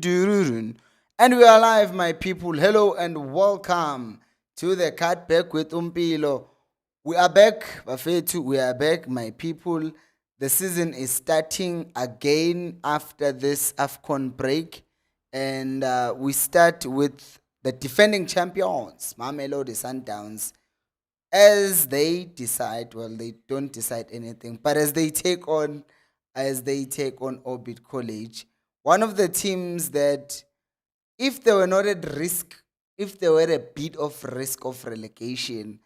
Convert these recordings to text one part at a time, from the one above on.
And we are live, my people. Hello and welcome to the Cut Back with Umpilo. We are back, Bafetu. We are back, my people. The season is starting again after this AFCON break. And we start with the defending champions, Mamelodi Sundowns, as they decide, well, they don't decide anything, but as they take on Orbit College, one of the teams that, if they were not at risk, if they were a bit of risk of relegation,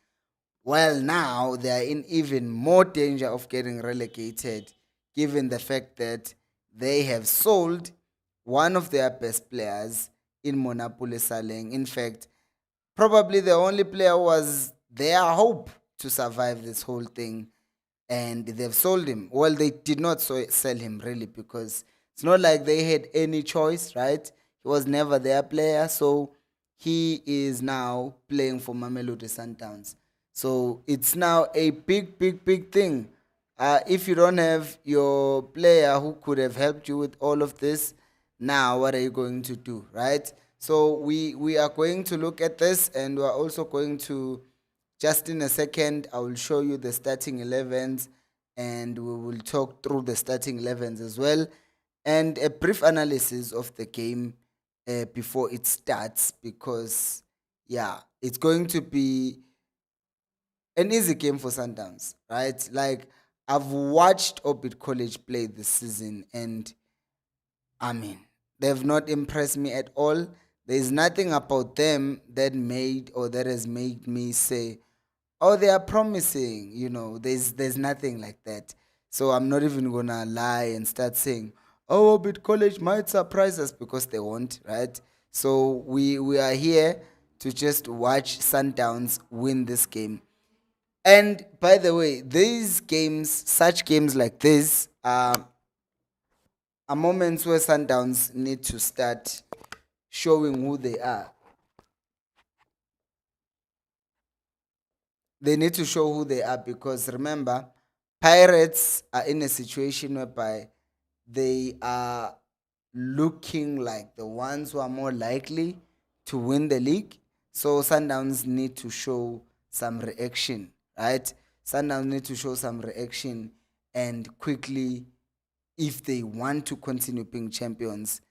well, now they are in even more danger of getting relegated, given the fact that they have sold one of their best players in Monapoly Saleng. In fact, probably the only player was their hope to survive this whole thing, and they've sold him. Well, they did not sell him really, because it's not like they had any choice, right? He was never their player, so he is now playing for Mamelodi Sundowns. So it's now a big, big, big thing. If you don't have your player who could have helped you with all of this, now what are you going to do, right? So we are going to look at this, and we're also going to, just in a second, I will show you the starting 11s, and we will talk through the starting 11s as well, and a brief analysis of the game before it starts, because yeah, it's going to be an easy game for Sundowns, right? Like, I've watched Orbit College play this season, and I mean, they've not impressed me at all. There's nothing about them that made, or that has made me say, "Oh, they are promising." There's nothing like that. So I'm not even gonna lie and start saying, "Oh, Orbit College might surprise us," because they won't, right? So we are here to just watch Sundowns win this game. And by the way, these games, such games like this, are moments where Sundowns need to start showing who they are. They need to show who they are, because remember, Pirates are in a situation whereby they are looking like the ones who are more likely to win the league. So Sundowns need to show some reaction, right? Sundowns need to show some reaction and quickly, if they want to continue being champions,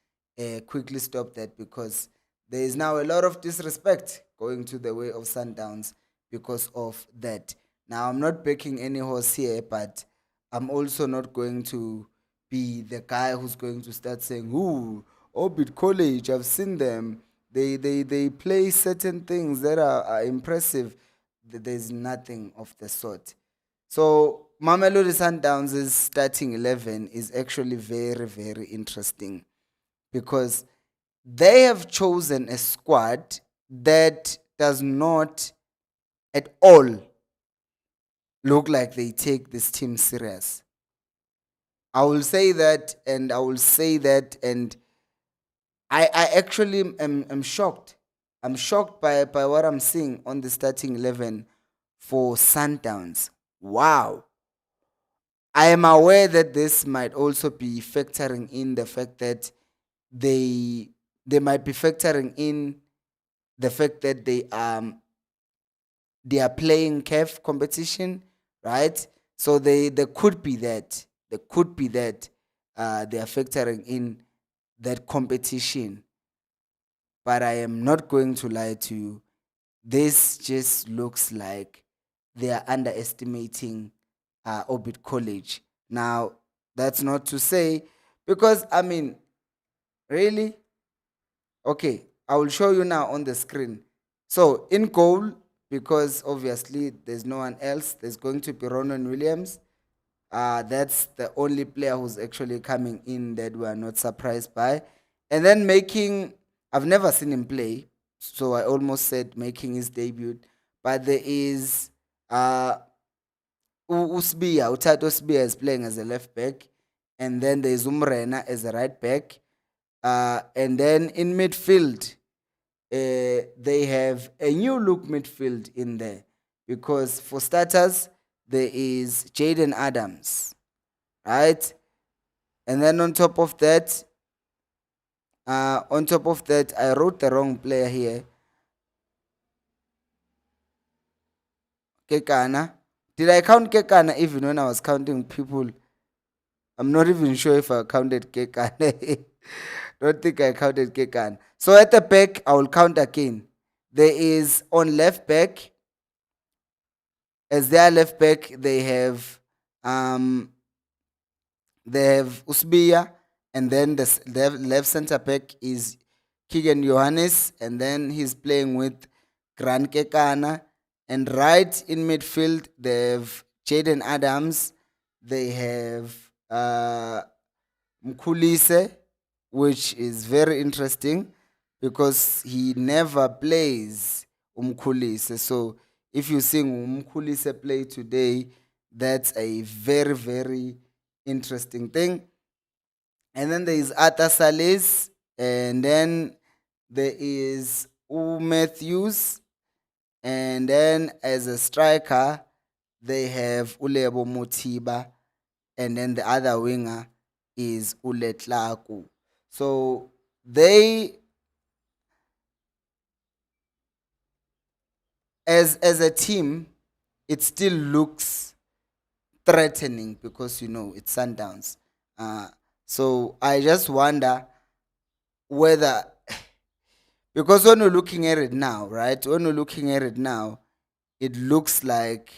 quickly stop that, because there is now a lot of disrespect going to the way of Sundowns because of that. Now, I'm not backing any horse here, but I'm also not going to be the guy who's going to start saying, "Ooh, Orbit College, I've seen them. They play certain things that are impressive." There's nothing of the sort. So Mamelodi Sundowns' starting 11 is actually very, very interesting, because they have chosen a squad that does not at all look like they take this team serious. I will say that, and I will say that, and I actually am shocked. I'm shocked by what I'm seeing on the starting 11 for Sundowns. Wow. I am aware that this might also be factoring in the fact that they they might be factoring in the fact that they are playing CAF competition, right? So they could be that. There could be that they are factoring in that competition. But I am not going to lie to you. This just looks like they are underestimating Orbit College. Now, that's not to say, because I mean, really? Okay, I will show you now on the screen. So, in goal, because obviously there's no one else, there's going to be Ronan Williams. That's the only player who's actually coming in that we are not surprised by. And then making, I've never seen him play, so I almost said making his debut. But there is Usbia, Utato Usbia is playing as a left back. And then there's Umrena as a right back. And then in midfield, they have a new look midfield in there, because for starters, there is Jaden Adams, right? And then on top of that, On top of that, I wrote the wrong player here. Kekana. Did I count Kekana even when I was counting people? I'm not even sure if I counted Kekana. Don't think I counted Kekana. So at the back, I will count again. There is on left back, as their left back, um they have Usbia, and then the left center back is Keegan Johannes, and then he's playing with Gran Kekana. And right in midfield, they have Jaden Adams, they have Mkhulise, which is very interesting because he never plays Umkhulise. So if you sing Umkhulise play today, that's a very, very interesting thing. And then there is Arthur Salis, and then there is Matthews, and then as a striker, they have Ulebo Mutiba, and then the other winger is Uletlaku. So they, as a team, it still looks threatening because it's Sundowns. So I just wonder whether, because when we're looking at it now, right? When we're looking at it now, it looks like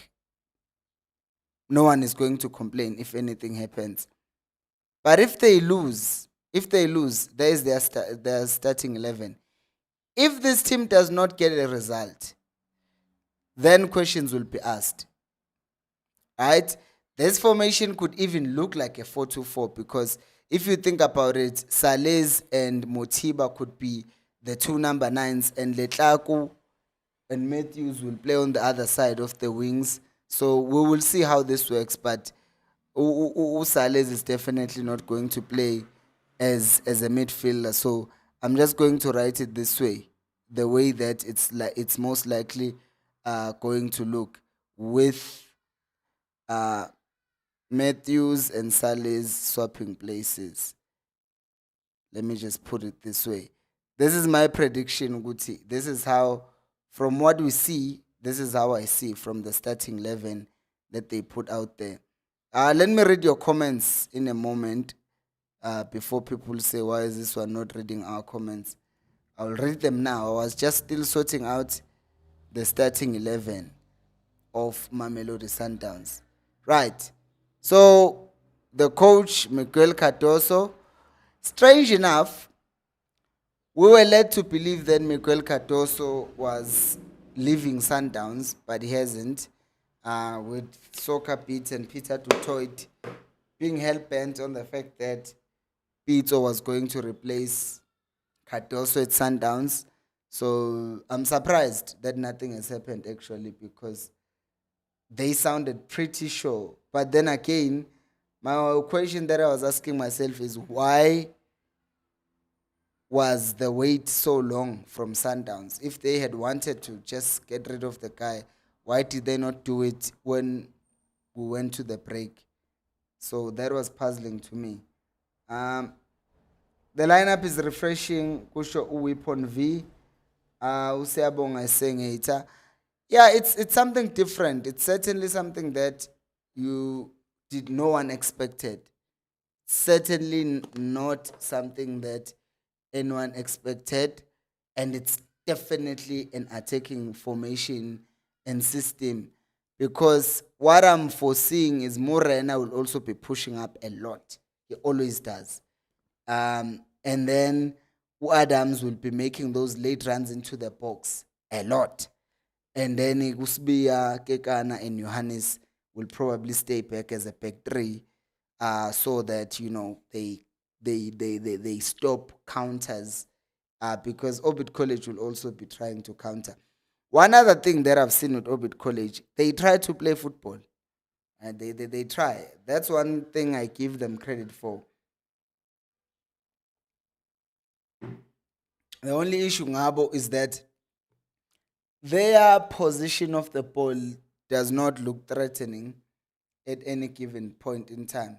no one is going to complain if anything happens. But if they lose, there is their starting 11. If this team does not get a result, then questions will be asked. Right? This formation could even look like a 4-2-4 because if you think about it, Salez and Motiba could be the two number 9s, and Letlaku and Matthews will play on the other side of the wings. So we will see how this works, but Salez is definitely not going to play as a midfielder. So I'm just going to write it this way, the way that it's most likely going to look, with Matthews and Salles swapping places. Let me just put it this way. This is my prediction, Guti. This is how, from what we see, this is how I see from the starting 11 that they put out there. Let me read your comments in a moment before people say, why is this one not reading our comments? I'll read them now. I was just still sorting out the starting 11 of Mamelodi Sundowns. Right. So the coach, Miguel Cardoso, strange enough, we were led to believe that Miguel Cardoso was leaving Sundowns, but he hasn't. With Soccer Beat and Peter Dutoit being hell-bent on the fact that Pito was going to replace Cardoso at Sundowns. So I'm surprised that nothing has happened actually, because they sounded pretty sure. But then again, my question that I was asking myself is, why was the wait so long from Sundowns? If they had wanted to just get rid of the guy, why did they not do it when we went to the break? So that was puzzling to me. The lineup is refreshing. Kusho Uwipon V. Useabonga Sengeta. Yeah, it's something different. It's certainly something that no one expected. Certainly not something that anyone expected, and it's definitely an attacking formation and system, because what I'm foreseeing is Morena will also be pushing up a lot. He always does. And then Adams will be making those late runs into the box a lot. And then Igusbia, Kekana, and Johannes will probably stay back as a back three, so that they stop counters, because Orbit College will also be trying to counter. One other thing that I've seen with Orbit College, they try to play football, and they try. That's one thing I give them credit for. The only issue, Ngabo, is that their position of the ball does not look threatening at any given point in time.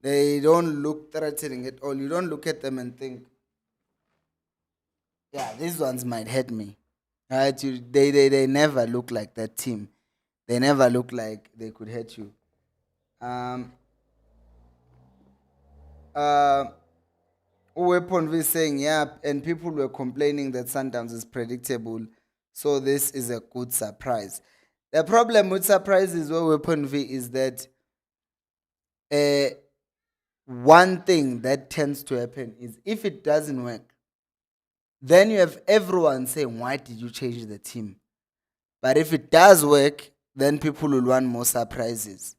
They don't look threatening at all. You don't look at them and think Yeah, these ones might hurt me. Right? They never look like that team. They never look like they could hurt you. Um, uh, Weapon V saying, yeah, and people were complaining that Sundowns is predictable, so this is a good surprise. The problem with surprises, what Weapon V is that uh, one thing that tends to happen is if it doesn't work, then you have everyone saying, why did you change the team? But if it does work, then people will want more surprises.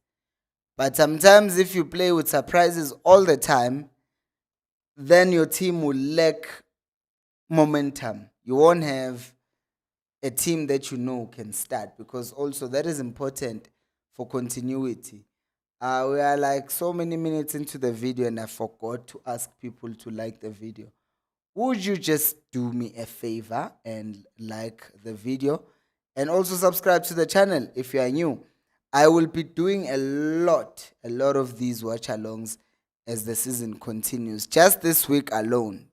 But sometimes if you play with surprises all the time, then your team will lack momentum. You won't have a team that you know can start, because also that is important for continuity. We are like so many minutes into the video and I forgot to ask people to like the video. Would you just do me a favor and like the video and also subscribe to the channel if you are new? I will be doing a lot of these watch alongs as the season continues. Just this week alone,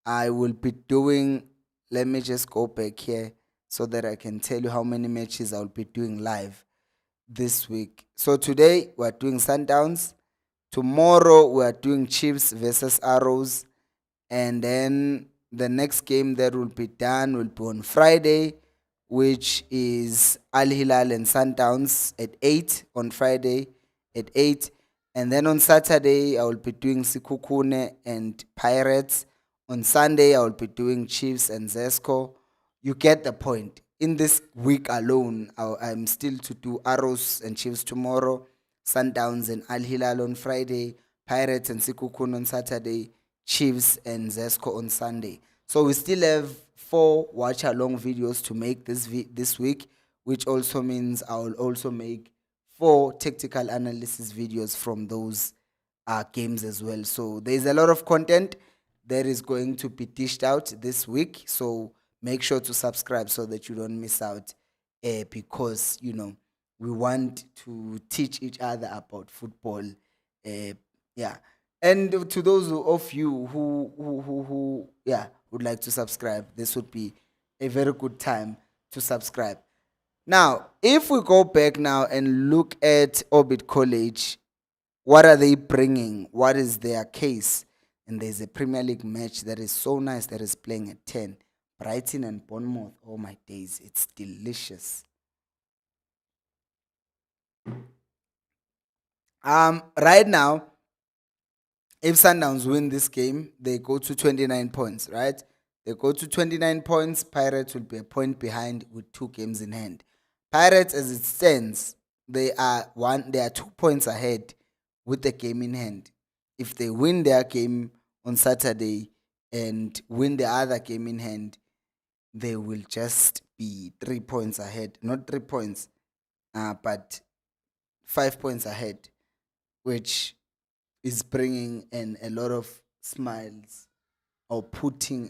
I will be doing, let me just go back here so that I can tell you how many matches I'll be doing live this week. So today we're doing Sundowns. Tomorrow we're doing Chiefs versus Arrows. And then the next game that will be done will be on Friday, which is Al Hilal and Sundowns at 8 on Friday at 8. And then on Saturday, I will be doing Sikukune and Pirates. On Sunday, I will be doing Chiefs and Zesco. You get the point. In this week alone, I'm still to do Arrows and Chiefs tomorrow, Sundowns and Al Hilal on Friday, Pirates and Sikukune on Saturday, Chiefs and Zesco on Sunday. So we still have 4 watch along videos to make this week, which also means I will also make 4 tactical analysis videos from those games as well. So there's a lot of content that is going to be dished out this week. So make sure to subscribe so that you don't miss out, because we want to teach each other about football. Yeah. And to those of you who would like to subscribe, this would be a very good time to subscribe. Now, if we go back now and look at Orbit College, what are they bringing? What is their case? And there's a Premier League match that is so nice that is playing at 10. Brighton and Bournemouth. Oh my days, it's delicious. Right now, if Sundowns win this game, they go to 29 points, right? They go to 29 points. Pirates will be a point behind with 2 games in hand. Pirates, as it stands, they are 2 points ahead with the game in hand. If they win their game on Saturday and win the other game in hand, they will just be 3 points ahead. Not 3 points, but 5 points ahead, which is bringing in a lot of smiles, or putting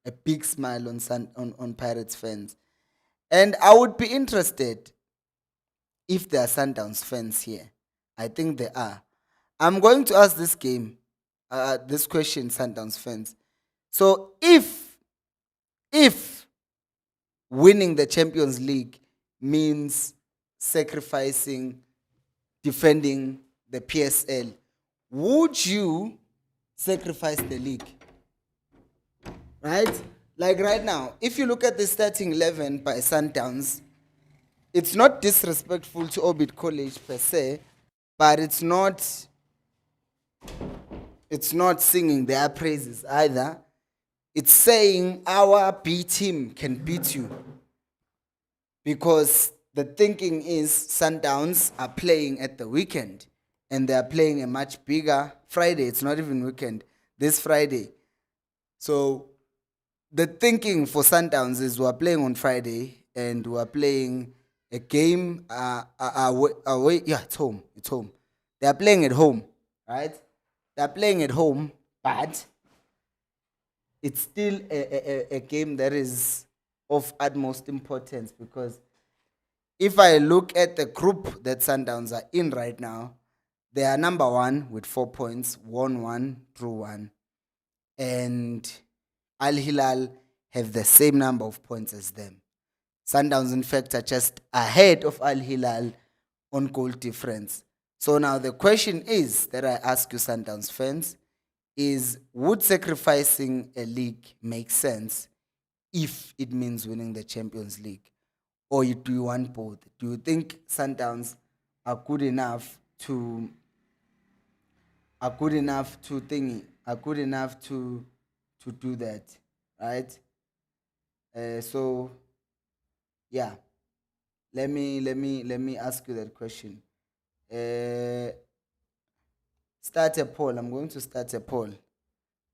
a big smile on Pirates fans. And I would be interested if there are Sundowns fans here. I think there are. I'm going to ask this question, Sundowns fans. So if winning the Champions League means sacrificing defending the PSL, would you sacrifice the league? Right? Like right now, if you look at the starting 11 by Sundowns, it's not disrespectful to Orbit College per se, but it's not singing their praises either. It's saying our B team can beat you, because the thinking is Sundowns are playing at the weekend and they are playing a much bigger Friday. It's not even weekend, this Friday. So the thinking for Sundowns is we're playing on Friday and we're playing a game away. Yeah, it's home. They are playing at home, right? They're playing at home, but it's still a game that is of utmost importance, because if I look at the group that Sundowns are in right now, they are number 1 with 4 points, won 1, drew 1. and Al Hilal have the same number of points as them. Sundowns, in fact, are just ahead of Al Hilal on goal difference. So now the question is that I ask you, Sundowns fans, is would sacrificing a league make sense if it means winning the Champions League? Or do you want both? Do you think Sundowns are good enough to are good enough to do that, right? So yeah, let me ask you that question. Uh, Start a poll. I'm going to start a poll.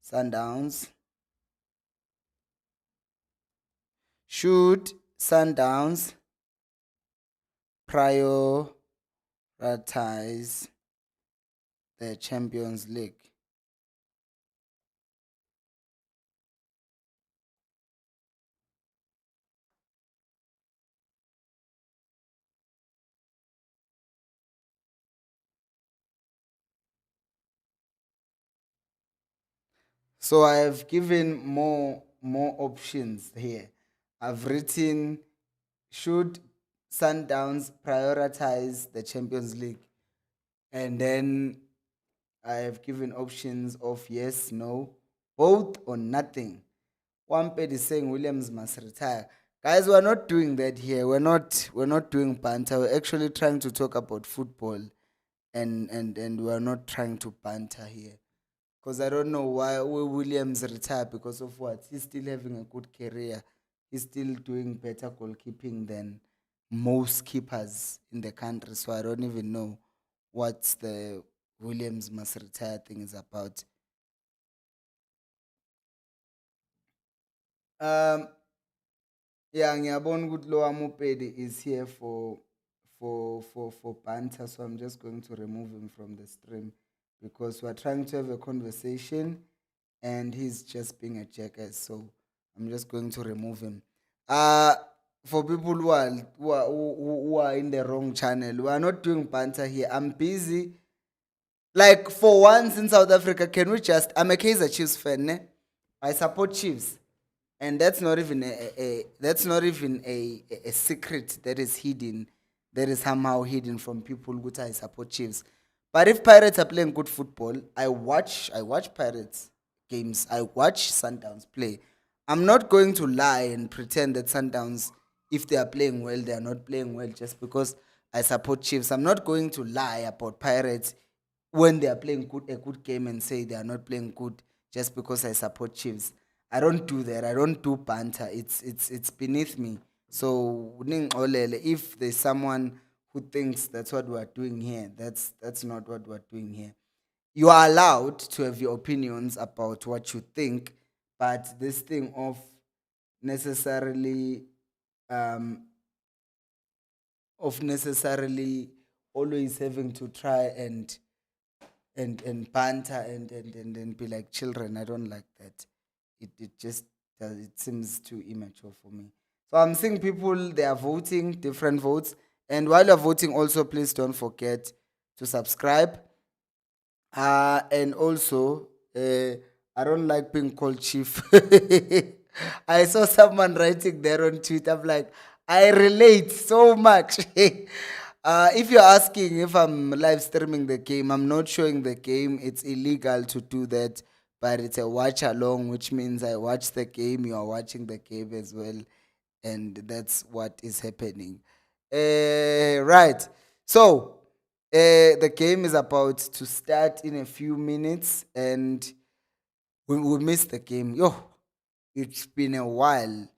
Sundowns. Should Sundowns prioritize the Champions League? So I have given more options here. I've written, should Sundowns prioritize the Champions League? And then I have given options of yes, no, both, or nothing. One ped is saying Williams must retire. Guys, we're not doing that here. We're not doing banter. We're actually trying to talk about football, and we're not trying to banter here. Because I don't know why will Williams retire, because of what? He's still having a good career. He's still doing better goalkeeping than most keepers in the country. So I don't even know what the Williams must retire thing is about. Um, yeah, ngiyabona ukuthi lo wamupedi is here for banter, so I'm just going to remove him from the stream because we're trying to have a conversation and he's just being a jackass. So I'm just going to remove him. Uh for people who are in the wrong channel, we are not doing banter here. I'm busy. Like for once in South Africa, can we just? I'm a Kaizer Chiefs fan. Ne? I support Chiefs, and that's not even a secret that is hidden, that is somehow hidden from people who I support Chiefs. But if Pirates are playing good football, I watch Pirates games. I watch Sundowns play. I'm not going to lie and pretend that Sundowns, if they are playing well, they are not playing well just because I support Chiefs. I'm not going to lie about Pirates when they are playing a good game and say they are not playing good just because I support Chiefs. I don't do that. I don't do banter. It's beneath me. So ningxolele, if there's someone who thinks that's what we're doing here, that's not what we're doing here. You are allowed to have your opinions about what you think, but this thing of necessarily um necessarily always having to try and banter and be like children. I don't like that. It just does, it seems too immature for me. So I'm seeing people, they are voting different votes. And while you're voting, also please don't forget to subscribe. And also, I don't like being called chief. I saw someone writing there on Twitter. I'm like, I relate so much. If you're asking if I'm live streaming the game, I'm not showing the game. It's illegal to do that, but it's a watch along, which means I watch the game, you are watching the game as well, and that's what is happening. Right. So, the game is about to start in a few minutes, and we missed the game. Yo, it's been a while,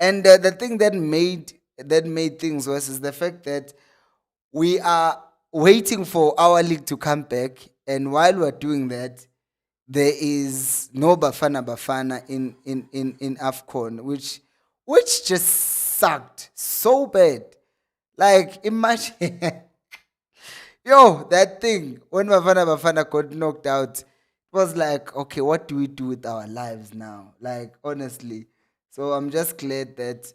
and the thing that made things worse is the fact that we are waiting for our league to come back, and while we're doing that, there is no Bafana in AFCON, which just sucked so bad. Like imagine, yo, that thing when Bafana got knocked out, it was like, okay, what do we do with our lives now? Like honestly, so I'm just glad that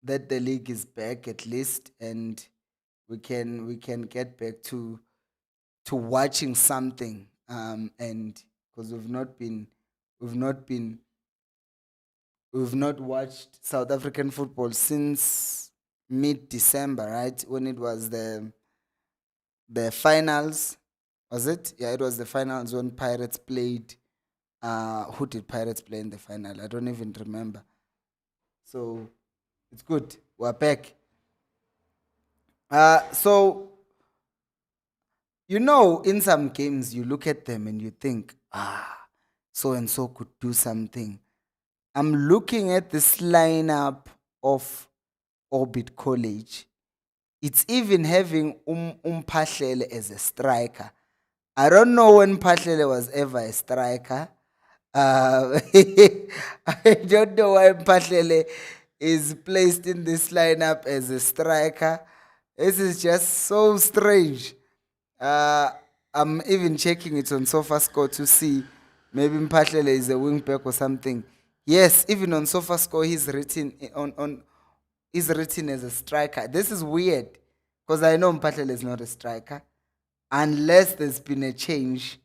the league is back at least, and we can get back to watching something, and because we've not been we've not been we've not watched South African football since mid-December, right? When it was the finals, was it? Yeah, it was the finals when Pirates played. Who did Pirates play in the final? I don't even remember. So it's good. We're back. So in some games you look at them and you think, so and so could do something. I'm looking at this lineup of Orbit College. It's even having Mphahlele as a striker. I don't know when Mphahlele was ever a striker. I don't know why Mphahlele is placed in this lineup as a striker. This is just so strange. Uh, I'm even checking it on SofaScore to see maybe Mphahlele is a wing back or something. Yes, even on SofaScore he's written as a striker. This is weird because I know Mphahlele is not a striker unless there's been a change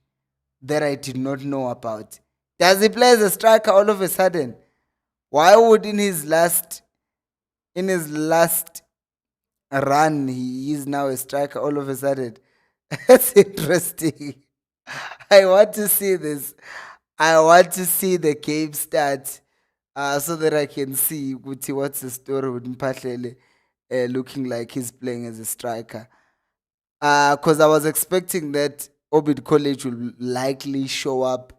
that I did not know about. Does he play as a striker all of a sudden? Why would in his last run he is now a striker all of a sudden? That's interesting. I want to see this. I want to see the game start so that I can see what's the story with Mphahlele looking like he's playing as a striker. Because I was expecting that Orbit College will likely show up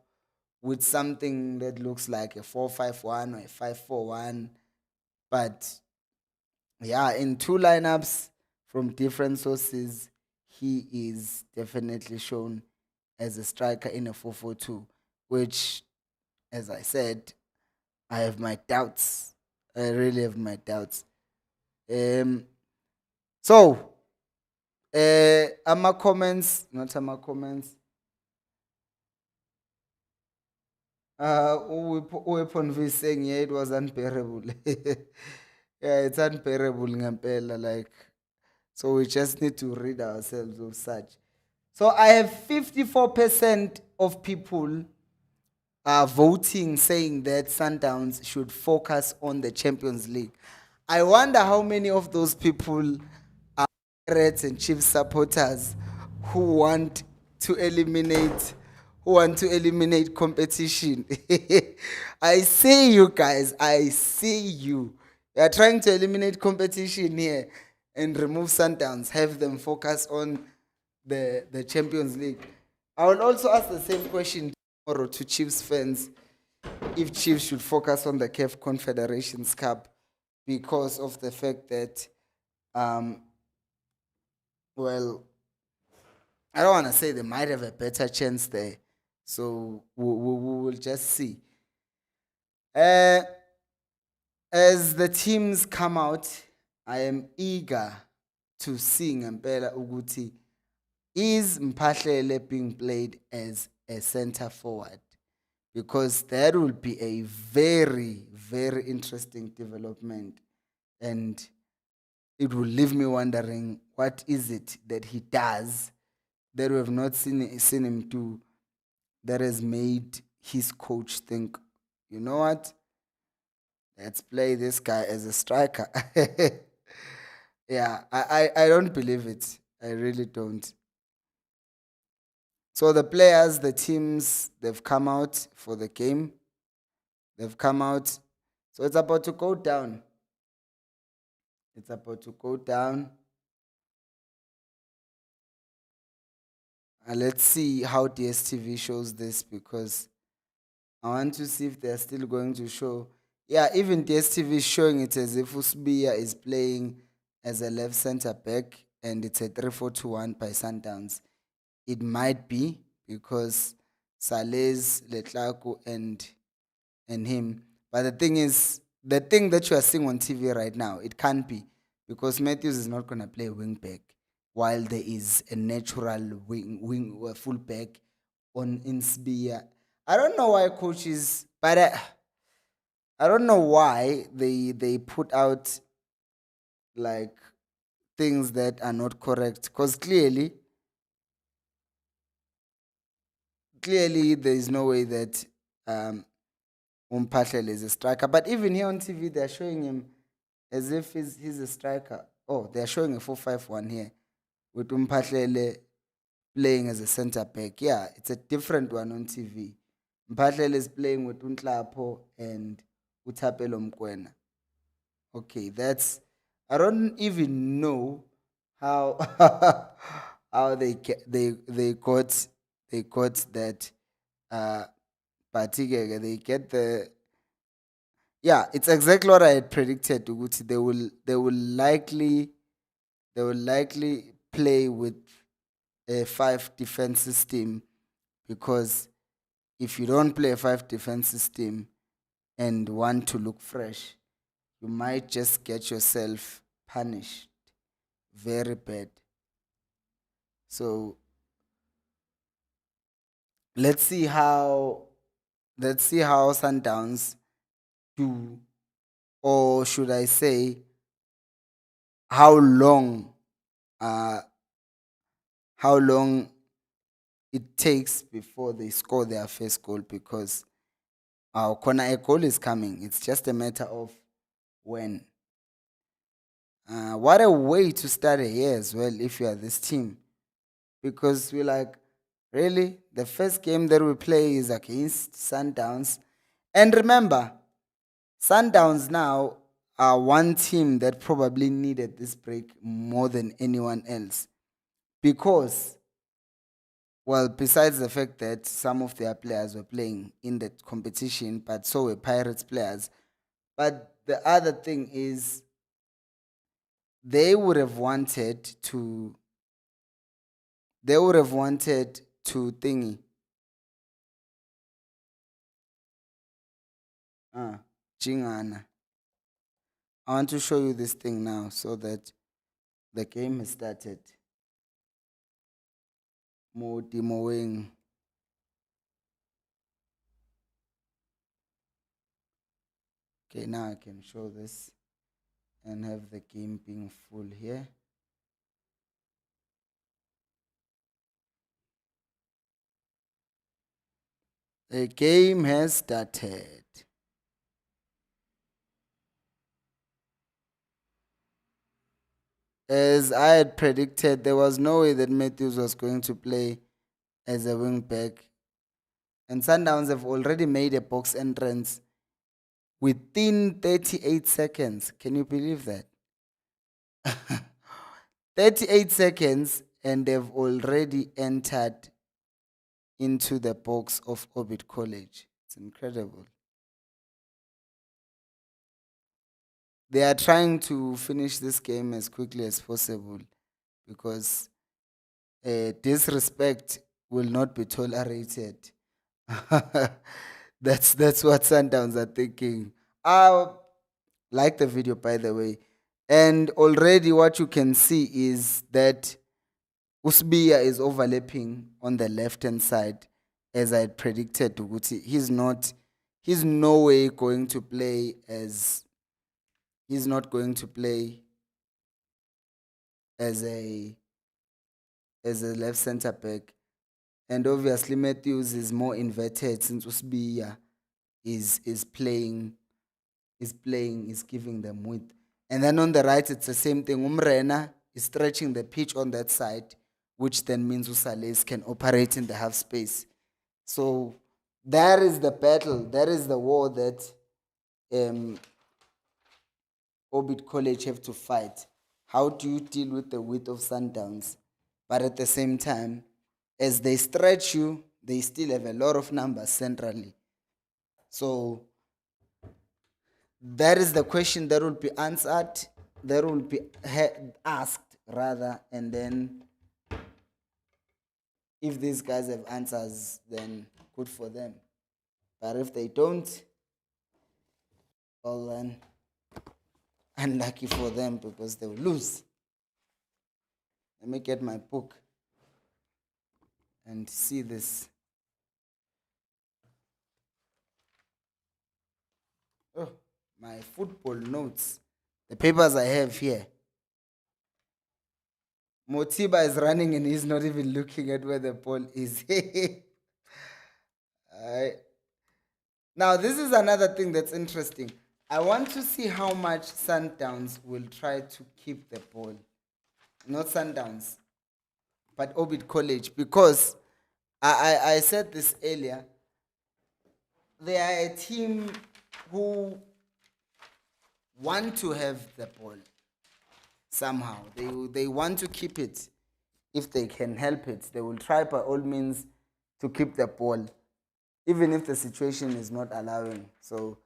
with something that looks like a 4-5-1 or a 5-4-1. But yeah, in two lineups from different sources, he is definitely shown as a striker in a 4-4-2, which, as I said, I have my doubts. I really have my doubts. Um, so, ama comments, not ama comments. Weapon V saying, yeah, it was unbearable. Yeah, it's unbearable, ngempela, like, so we just need to rid ourselves of such. So I have 54% of people voting saying that Sundowns should focus on the Champions League. I wonder how many of those people are Reds and Chiefs supporters who want to eliminate competition. I see you guys. I see you. They are trying to eliminate competition here and remove Sundowns. Have them focus on the Champions League. I will also ask the same question tomorrow to Chiefs fans if Chiefs should focus on the CAF Confederations Cup because of the fact that, um, well, I don't want to say they might have a better chance there. So we will just see. Uh, as the teams come out, I am eager to see ngempela ukuthi is Mphahlele being played as a center forward, because that will be a very, very interesting development, and it will leave me wondering what is it that he does that we have not seen him do that has made his coach think, you know what, let's play this guy as a striker. Yeah, I don't believe it. I really don't. So the players, the teams, they've come out for the game. They've come out. So it's about to go down. It's about to go down. Let's see how DSTV shows this, because I want to see if they're still going to show. Yeah, even DSTV is showing it as if Usbia is playing as a left center back and it's a 3-4-2-1 by Sundowns. It might be because Salez, Letlaku, and him. But the thing is, the thing that you are seeing on TV right now, it can't be, because Matthews is not going to play wing back while there is a natural full back on Insbia. I don't know why coaches, but I don't know why they put out like things that are not correct, because clearly, there is no way that Umphahlele is a striker. But even here on TV, they're showing him as if he's a striker. Oh, they're showing a 4-5-1 here with Umphahlele playing as a centre back. Yeah, it's a different one on TV. Mphahlele is playing with Unklapo and Uthapelo Mkwena. Okay, that's, I don't even know how how they got that but they get the, yeah, it's exactly what I had predicted. Ukuthi they will likely play with a five defense system, because if you don't play a five defense system and want to look fresh, you might just get yourself punished very bad. So let's see how Sundowns do, or should I say, how long uh how long it takes before they score their first goal, because our corner a goal is coming. It's just a matter of when. What a way to start a year as well if you are this team, because we're like, really, the first game that we play is against Sundowns. And remember, Sundowns now are one team that probably needed this break more than anyone else, because, well, besides the fact that some of their players were playing in the competition, but so were Pirates players. But the other thing is, they would have wanted to thingy. Jingana. I want to show you this thing now so that the game has started. Modi Moeng. Okay, now I can show this and have the game being full here. The game has started. As I had predicted, there was no way that Matthews was going to play as a wing back. And Sundowns have already made a box entrance within 38 seconds. Can you believe that? 38 seconds, and they've already entered into the box of Orbit College. It's incredible. They are trying to finish this game as quickly as possible, because disrespect will not be tolerated. That's what Sundowns are thinking. Like the video, by the way. And already what you can see is that Usbia is overlapping on the left hand side, as I had predicted. He's no way going to play as he's not going to play as a left center back. And obviously Matthews is more inverted, since Usbia is giving them width. And then on the right, it's the same thing. Umrena is stretching the pitch on that side, which then means Usales can operate in the half space. So that is the battle. That is the war that Orbit College have to fight. How do you deal with the width of Sundowns? But at the same time, as they stretch you, they still have a lot of numbers centrally. So that is the question that will be answered, that will be asked rather, and then if these guys have answers, then good for them. But if they don't, well then, unlucky for them, because they will lose. Let me get my book and see this. Oh, my football notes, the papers I have here. Motiba is running and he's not even looking at where the ball is. Now, this is another thing that's interesting. I want to see how much Sundowns will try to keep the ball. Not Sundowns, but Orbit College, because I said this earlier. They are a team who want to have the ball somehow. They want to keep it if they can help it. They will try by all means to keep the ball, even if the situation is not allowing. So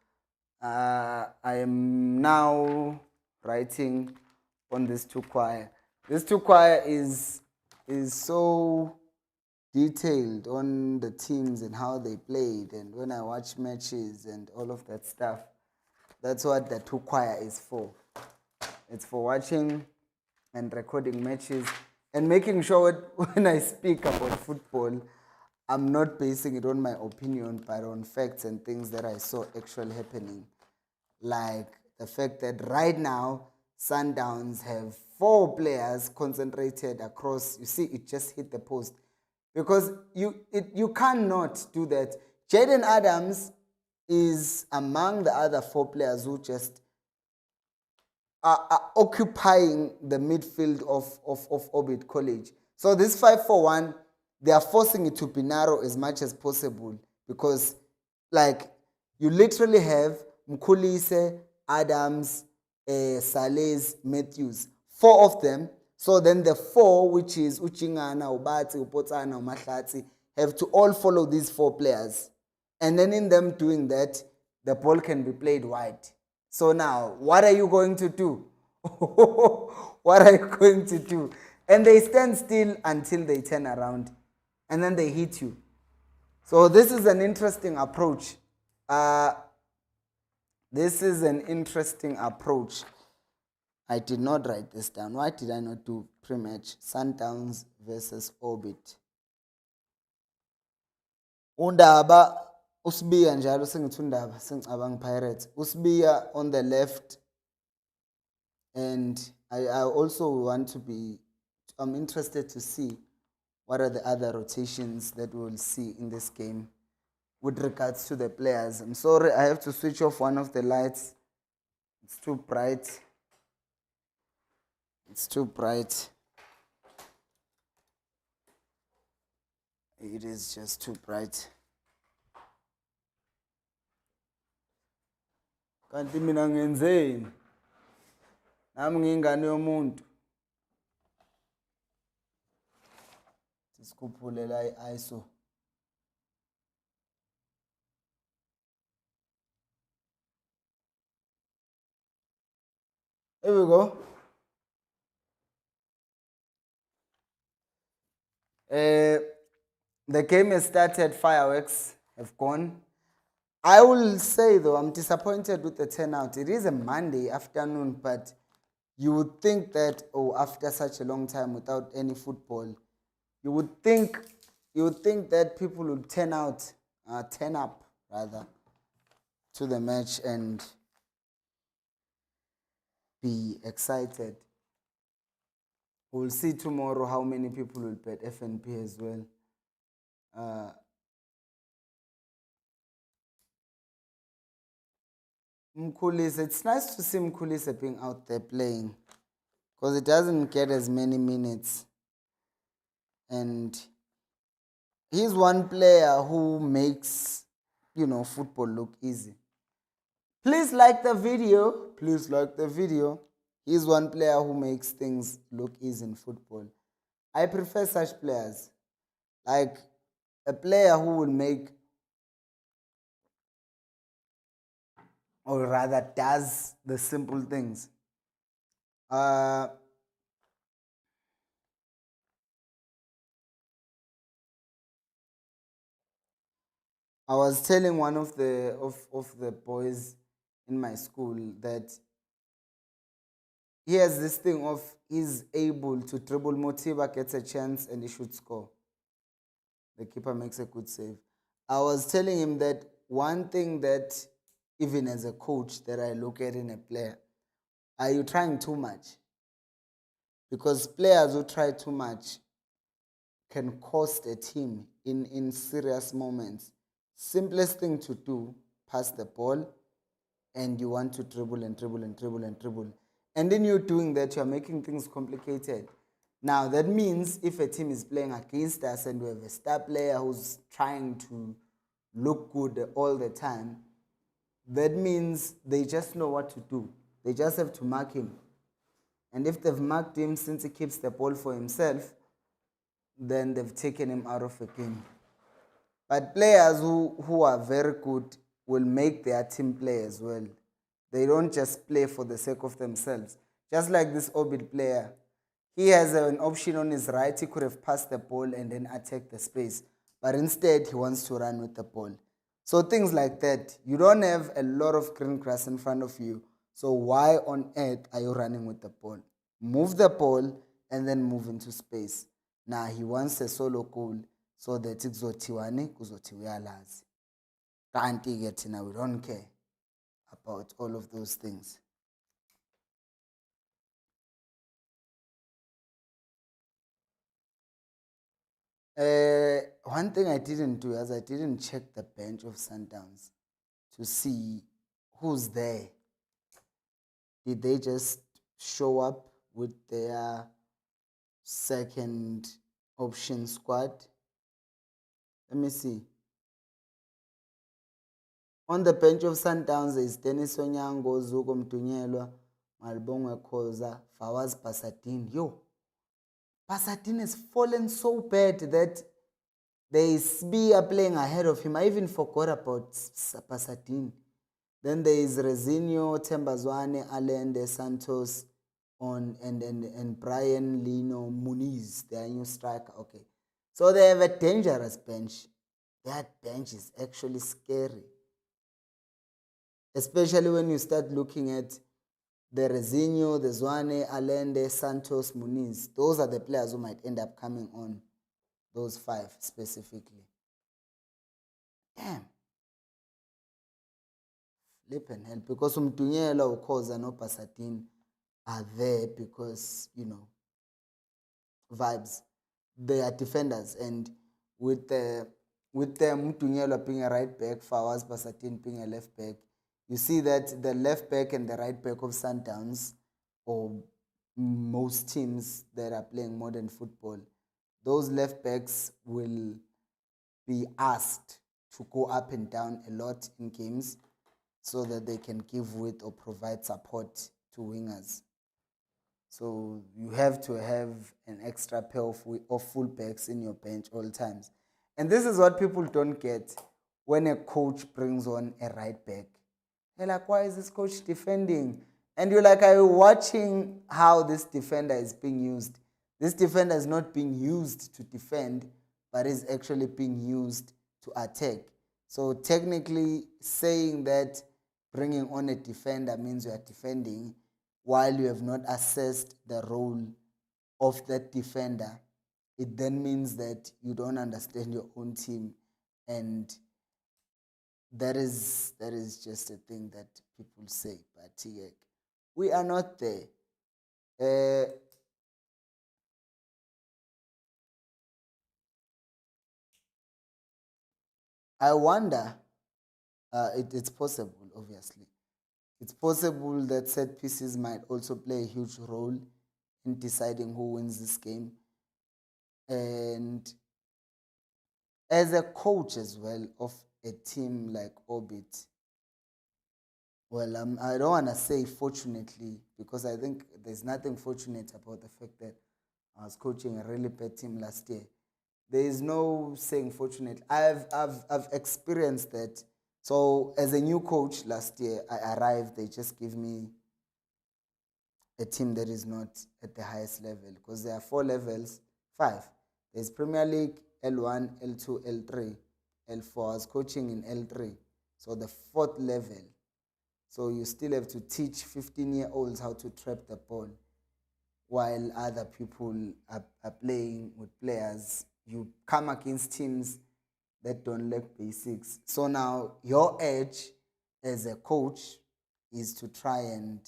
I am now writing on this two choir. This two choir is so detailed on the teams and how they played, and when I watch matches and all of that stuff. That's what the two choir is for. It's for watching and recording matches and making sure when I speak about football, I'm not basing it on my opinion, but on facts and things that I saw actually happening. Like the fact that right now, Sundowns have 4 players concentrated across. You see, it just hit the post. Because you cannot do that. Jaden Adams is among the other 4 players who just are occupying the midfield of Orbit College. So this 5-4-1, they are forcing it to be narrow as much as possible, because like you literally have Mkhulise, Adams, Saleh, Matthews, 4 of them. So then the 4, which is Uchingana, Ubati, Upotsana, Umahlatsi, have to all follow these 4 players. And then in them doing that, the ball can be played wide. So now, what are you going to do? What are you going to do? And they stand still until they turn around, and then they hit you. So this is an interesting approach. This is an interesting approach. I did not write this down. Why did I not do pre-match? Sundowns versus Orbit. Undaba Usbiya njalo sengithi undaba sengicabanga Pirates. Usbiya on the left, and I also want to be, I'm interested to see what are the other rotations that we'll see in this game with regards to the players. I'm sorry, I have to switch off one of the lights. It's too bright. It's too bright. It is just too bright. Kanti mina ngenzeni? Nami ngingane yomuntu. Sikhuphule la iISO. Here we go. The game has started, fireworks have gone. I will say though, I'm disappointed with the turnout. It is a Monday afternoon, but you would think that, after such a long time without any football, you would think that people would turn up rather, to the match and be excited. We'll see tomorrow how many people will bet FNP as well. Mkhulise, it's nice to see Mkhulise being out there playing, because it doesn't get as many minutes. And he's one player who makes, football look easy. Please like the video. Please like the video. He's one player who makes things look easy in football. I prefer such players. Like a player who will make, or rather does the simple things. I was telling one of the boys in my school that he has this thing of, he's able to dribble. Motiba gets a chance and he should score. The keeper makes a good save. I was telling him that one thing that, even as a coach, that I look at in a player, are you trying too much? Because players who try too much can cost a team in serious moments. Simplest thing to do, pass the ball and you want to dribble and dribble and dribble and dribble. And then you're doing that, you're making things complicated. Now, that means if a team is playing against us and we have a star player who's trying to look good all the time, that means they just know what to do. They just have to mark him. And if they've marked him, since he keeps the ball for himself, then they've taken him out of the game. But players who are very good will make their team play as well. They don't just play for the sake of themselves. Just like this Orbit player. He has an option on his right. He could have passed the ball and then attacked the space. But instead, he wants to run with the ball. So things like that. You don't have a lot of green grass in front of you. So why on earth are you running with the ball? Move the ball and then move into space. Now he wants a solo goal so that kuzothiwani kuzothiwa uyalazi. Kanti ke thina we don't care about all of those things. One thing I didn't do is I didn't check the bench of Sundowns to see who's there. Did they just show up with their second option squad? Let me see. On the bench of Sundowns is Dennis Onyango, Zuko Mtunyelwa, Malbongwe Khoza, Fawaz Pasadine. Yo, Pasadine has fallen so bad that there is Bia playing ahead of him. I even forgot about Pasadine. Then there is Rezinho, Tembazwane, Allende, Santos, and Brian Lino Muniz, their new striker. Okay. So they have a dangerous bench. That bench is actually scary. Especially when you start looking at the Rezinho, the Zwane, Allende, Santos, Muniz. Those are the players who might end up coming on. Those five specifically. Damn. Flipping hell. Because Umtunyela, Ukhoza, no Pasadine are there because, vibes. They are defenders. And with the Mtunyela being a right back, Fawaz Pasadine being a left back, you see that the left back and the right back of Sundowns, or most teams that are playing modern football, those left backs will be asked to go up and down a lot in games so that they can give width or provide support to wingers. So you have to have an extra pair of full backs in your bench all times. And this is what people don't get when a coach brings on a right back. They're like, why is this coach defending? And you're like, are you watching how this defender is being used? This defender is not being used to defend, but is actually being used to attack. So technically saying that bringing on a defender means you are defending while you have not assessed the role of that defender, it then means that you don't understand your own team, and that is just a thing that people say. But we are not there. I wonder, it's possible, obviously. It's possible that set pieces might also play a huge role in deciding who wins this game. And as a coach as well of a team like Orbit, well, I don't want to say fortunately, because I think there's nothing fortunate about the fact that I was coaching a really bad team last year. There is no saying fortunate. I've experienced that. So as a new coach last year, I arrived, they just give me a team that is not at the highest level, because there are 4 levels, 5. There's Premier League, L1, L2, L3, L4. I was coaching in L3, so the 4th level. So you still have to teach 15-year-olds how to trap the ball while other people are playing with players. You come against teams that don't lack basics. So now your edge as a coach is to try and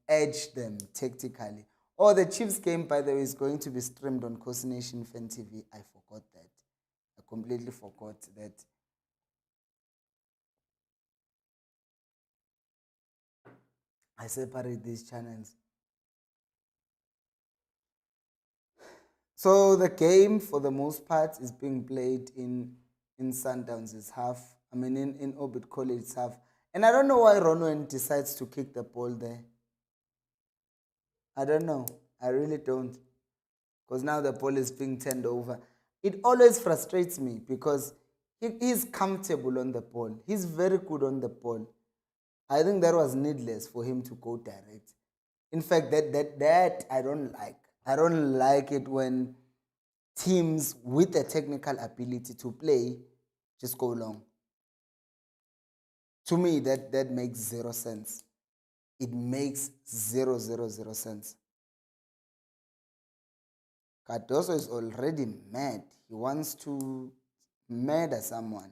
edge them tactically. Oh, the Chiefs game, by the way, is going to be streamed on Coast Nation Fan TV. I forgot that. completely forgot that. I separate these channels. So the game, for the most part, is being played in Sundowns. It's half. I mean, in Orbit College, it's half. And I don't know why Ronwen decides to kick the ball there. I don't know. I really don't. Because now the ball is being turned over. It always frustrates me because he's comfortable on the ball. He's very good on the ball. I think that was needless for him to go direct. In fact, that I don't like. I don't like it when teams with the technical ability to play just go long. To me, that makes zero sense. It makes zero sense. Cardoso is already mad. He wants to murder someone.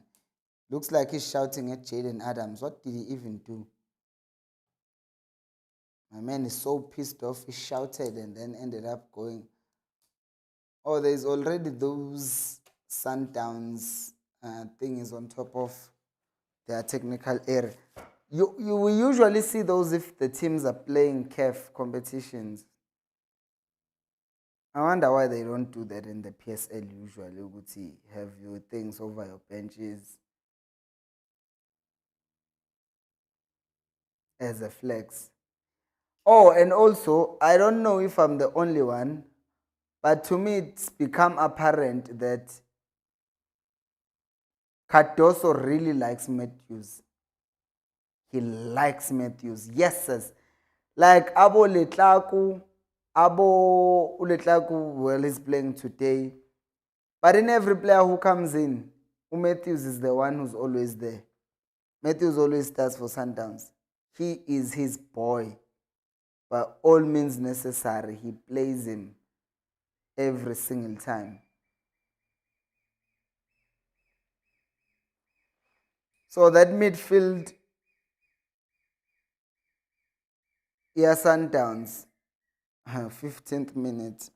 Looks like he's shouting at Jaden Adams. What did he even do? My man is so pissed off. He shouted and then ended up going. Oh, there's already those Sundowns things on top of their technical area. You will usually see those if the teams are playing CAF competitions. I wonder why they don't do that in the PSL usually. You would see, have your things over your benches as a flex. Oh, and also, I don't know if I'm the only one, but to me it's become apparent that Cardoso really likes Matthews. He likes Matthews. Yes, sis. Like Abo Letlaku, Abo Uletlaku, well, he's playing today. But in every player who comes in, Matthews is the one who's always there. Matthews always starts for Sundowns. He is his boy. By all means necessary, he plays him every single time. So that midfield, yeah, Sundowns, 15th minute.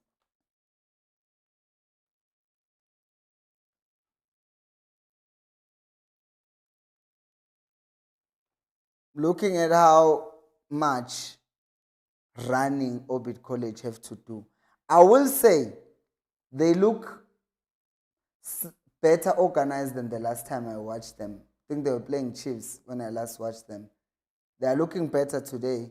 Looking at how much running Orbit College have to do, I will say they look better organized than the last time I watched them. I think they were playing Chiefs when I last watched them. They are looking better today.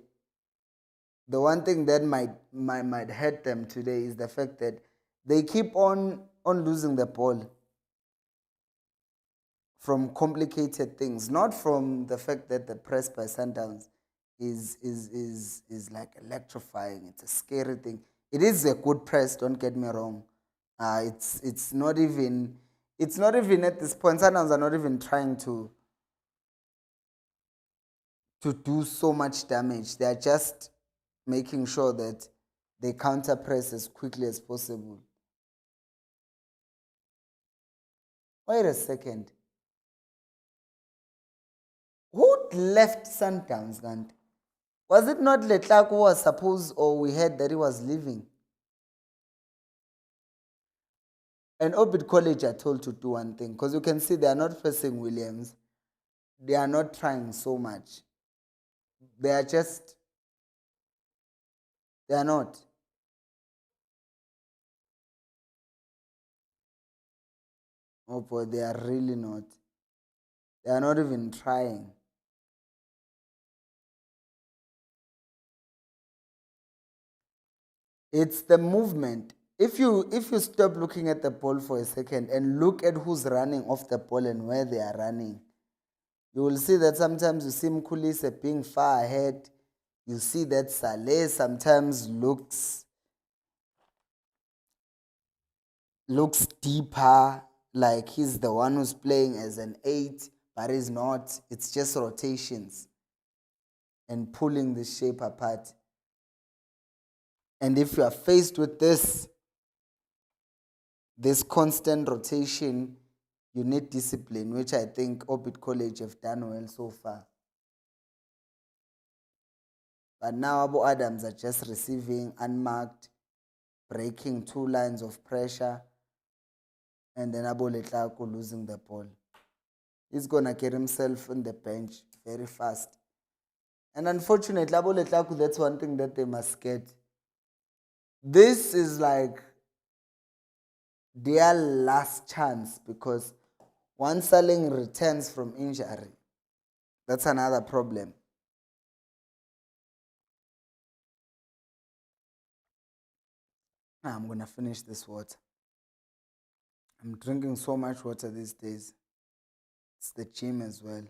The one thing that might hurt them today is the fact that they keep on losing the ball from complicated things, not from the fact that the press by Sundowns is like electrifying. It's a scary thing. It is a good press. Don't get me wrong. It's not even at this point. Sundowns are not even trying to do so much damage. They are just making sure that they counter press as quickly as possible. Wait a second. Who left Sundowns, Gant? Was it not Letlaku who was supposed, or we heard that he was leaving? And Orbit College are told to do one thing, because you can see they are not pressing Williams. They are not trying so much. They are just, they are not. Oh boy, they are really not. They are not even trying. It's the movement. If you stop looking at the ball for a second and look at who's running off the ball and where they are running, you will see that sometimes you see Mkhulise being far ahead. You see that Saleh sometimes looks deeper, like he's the one who's playing as an 8, but he's not. It's just rotations and pulling the shape apart. And if you are faced with this constant rotation, you need discipline, which I think Orbit College have done well so far. But now Abu Adams are just receiving unmarked, breaking 2 lines of pressure. and then Aboletlako losing the ball. He's gonna get himself on the bench very fast. And unfortunately, Aboletlako, that's one thing that they must get. This is like their last chance because once Saling returns from injury, that's another problem. I'm gonna finish this water. I'm drinking so much water these days. It's the gym as well.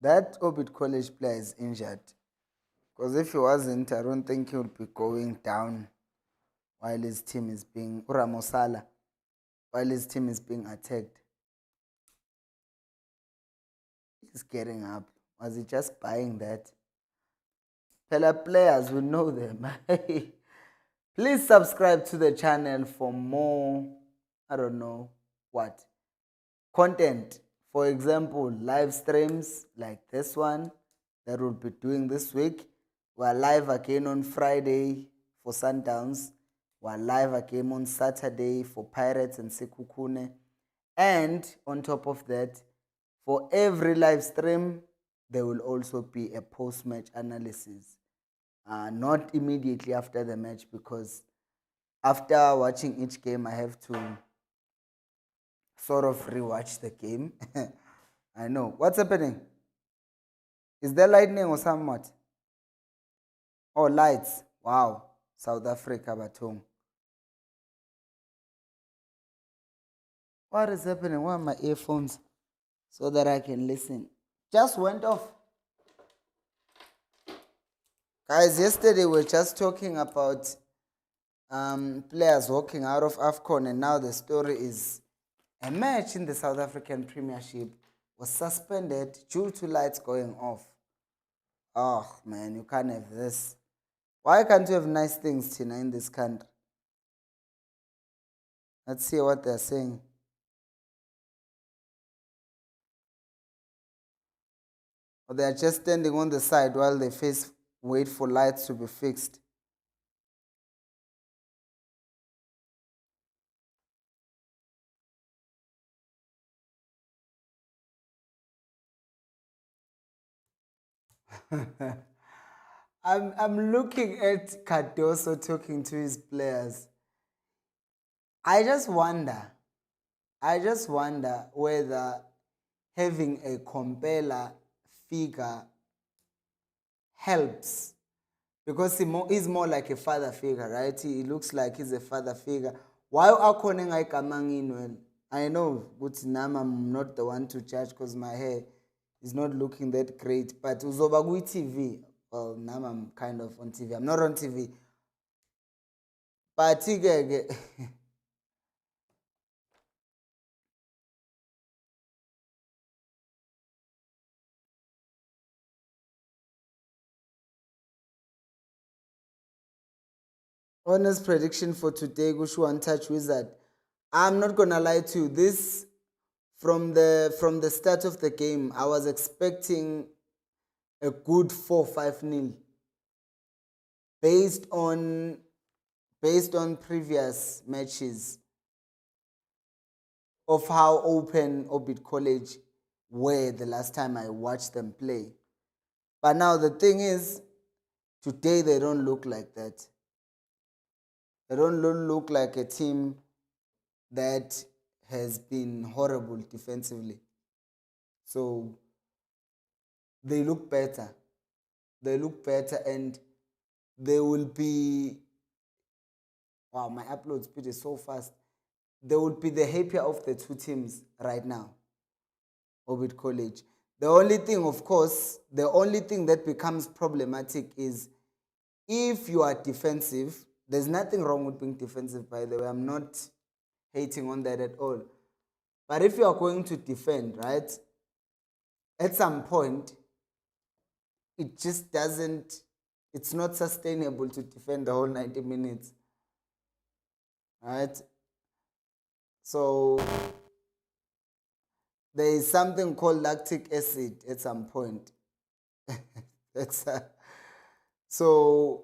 That Orbit College player is injured. Because if he wasn't, I don't think he would be going down while his team is being Ramosala, while his team is being attacked. He's getting up. Was he just buying that? Fellow players, we know them. Please subscribe to the channel for more, I don't know what, content. For example, live streams like this one that we'll be doing this week. We're live again on Friday for Sundowns. We're live again on Saturday for Pirates and Sekhukhune. And on top of that, for every live stream, there will also be a post-match analysis. Not immediately after the match, because after watching each game, I have to sort of rewatch the game. I know. What's happening? Is there lightning or somewhat? Oh, lights. Wow. South Africa, Batung. What is happening? Where are my earphones? So that I can listen. Just went off. Guys, yesterday we were just talking about players walking out of AFCON, and now the story is a match in the South African Premiership was suspended due to lights going off. Oh, man, you can't have this. Why can't you have nice things, Tina, in this country? Let's see what they're saying. Or they're just standing on the side while they wait for lights to be fixed. I'm looking at Cardoso talking to his players. I just wonder whether having a compeller figure helps, because he's more like a father figure, right? He looks like he's a father figure. Why akhona engayigamanga well? I know, but now I'm not the one to judge because my hair is not looking that great. But uzoba TV. Well, now I'm kind of on TV. I'm not on TV. But honest prediction for today, Gushu One Touch Wizard. I'm not gonna lie to you. This from the start of the game, I was expecting a good 4-5 nil based on previous matches of how open Orbit College were the last time I watched them play. But now the thing is, today they don't look like that. They don't look like a team that has been horrible defensively. So they look better. They look better, and they will be. Wow, my upload speed is so fast. They would be the happier of the two teams right now, Orbit College. The only thing, of course, the only thing that becomes problematic is if you are defensive. There's nothing wrong with being defensive, by the way. I'm not hating on that at all. But if you are going to defend, right, at some point, it just doesn't, it's not sustainable to defend the whole 90 minutes. Right? So there is something called lactic acid at some point. That's so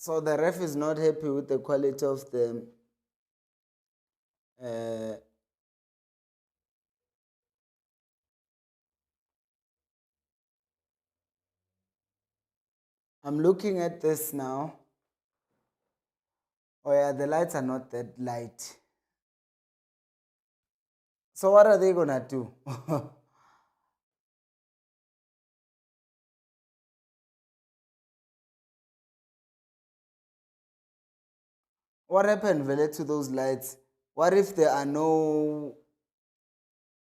So the ref is not happy with the quality of the I'm looking at this now. Oh yeah, the lights are not that light. So what are they gonna do? What happened, Vele, to those lights? What if there are no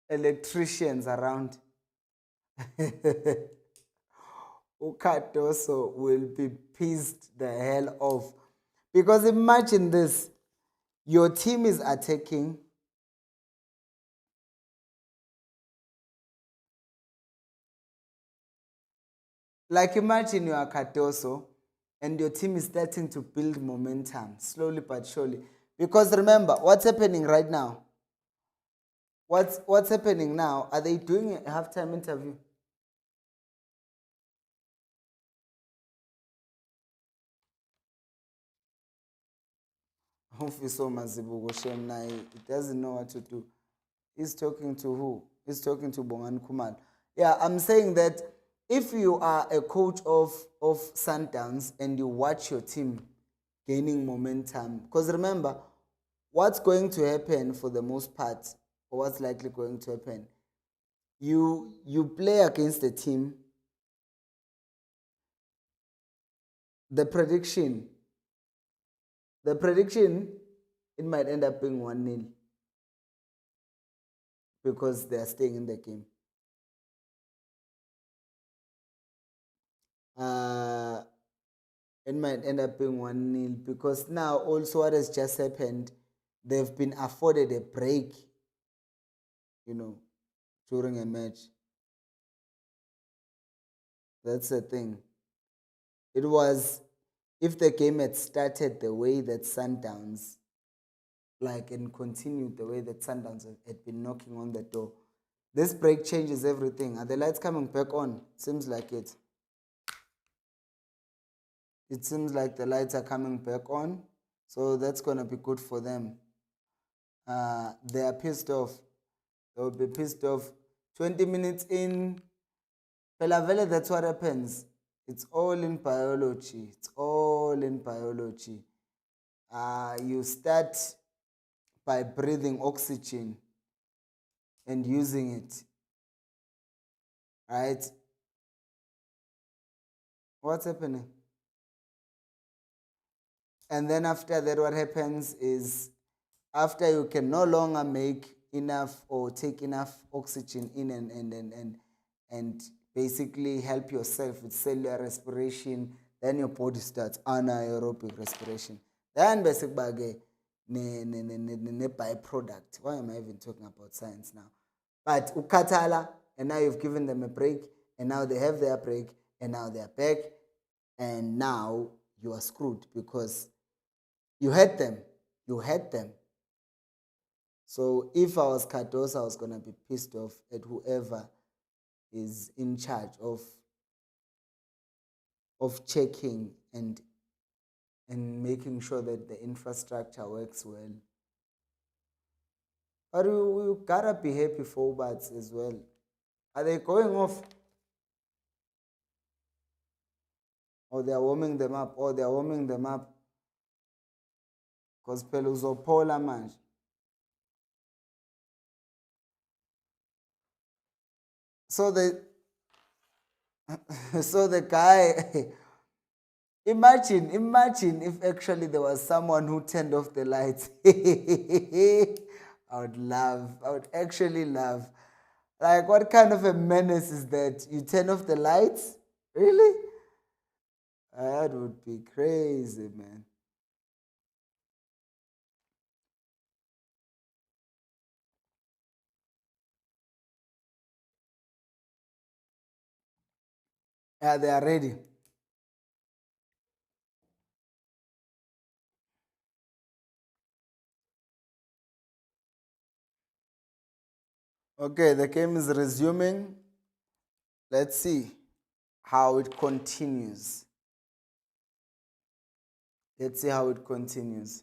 electricians around? Ukatoso will be pissed the hell off. Because imagine this, your team is attacking. Like imagine you are Cardoso and your team is starting to build momentum slowly but surely. Because remember, what's happening right now? What's happening now? Are they doing a halftime interview? Hufiso Mazibugo Shemnai, he doesn't know what to do. He's talking to who? He's talking to Bongan Kumal. Yeah, I'm saying that if you are a coach of Sundowns and you watch your team gaining momentum, because remember, what's going to happen for the most part, or what's likely going to happen, you play against the team. The prediction, the prediction, it might end up being 1-0 because they are staying in the game. Uh, it might end up being 1-0 because now also what has just happened, they've been afforded a break, during a match. That's the thing. It was, if the game had started the way that Sundowns, and continued the way that Sundowns had been knocking on the door, this break changes everything. Are the lights coming back on? Seems like it. It seems like the lights are coming back on. So that's going to be good for them. They are pissed off. They will be pissed off. 20 minutes in, Pelavele, that's what happens. It's all in biology. It's all in biology. You start by breathing oxygen and using it. Right? What's happening? And then after that, what happens is, after you can no longer make enough or take enough oxygen in and basically help yourself with cellular respiration, then your body starts anaerobic respiration. Then basically ne byproduct. Why am I even talking about science now? But ukatala, and now you've given them a break, and now they have their break, and now they're back, and now you are screwed because you had them. You had them. So if I was Cardoso, I was going to be pissed off at whoever is in charge of checking and making sure that the infrastructure works well. But you gotta be happy for bats as well. Are they going off? Or they're warming them up? Or they're warming them up because Peluzopola man. So the so the guy imagine if actually there was someone who turned off the lights. I would actually love. Like, what kind of a menace is that? You turn off the lights? Really? That would be crazy, man. Yeah, they are ready. Okay, the game is resuming. Let's see how it continues. Let's see how it continues.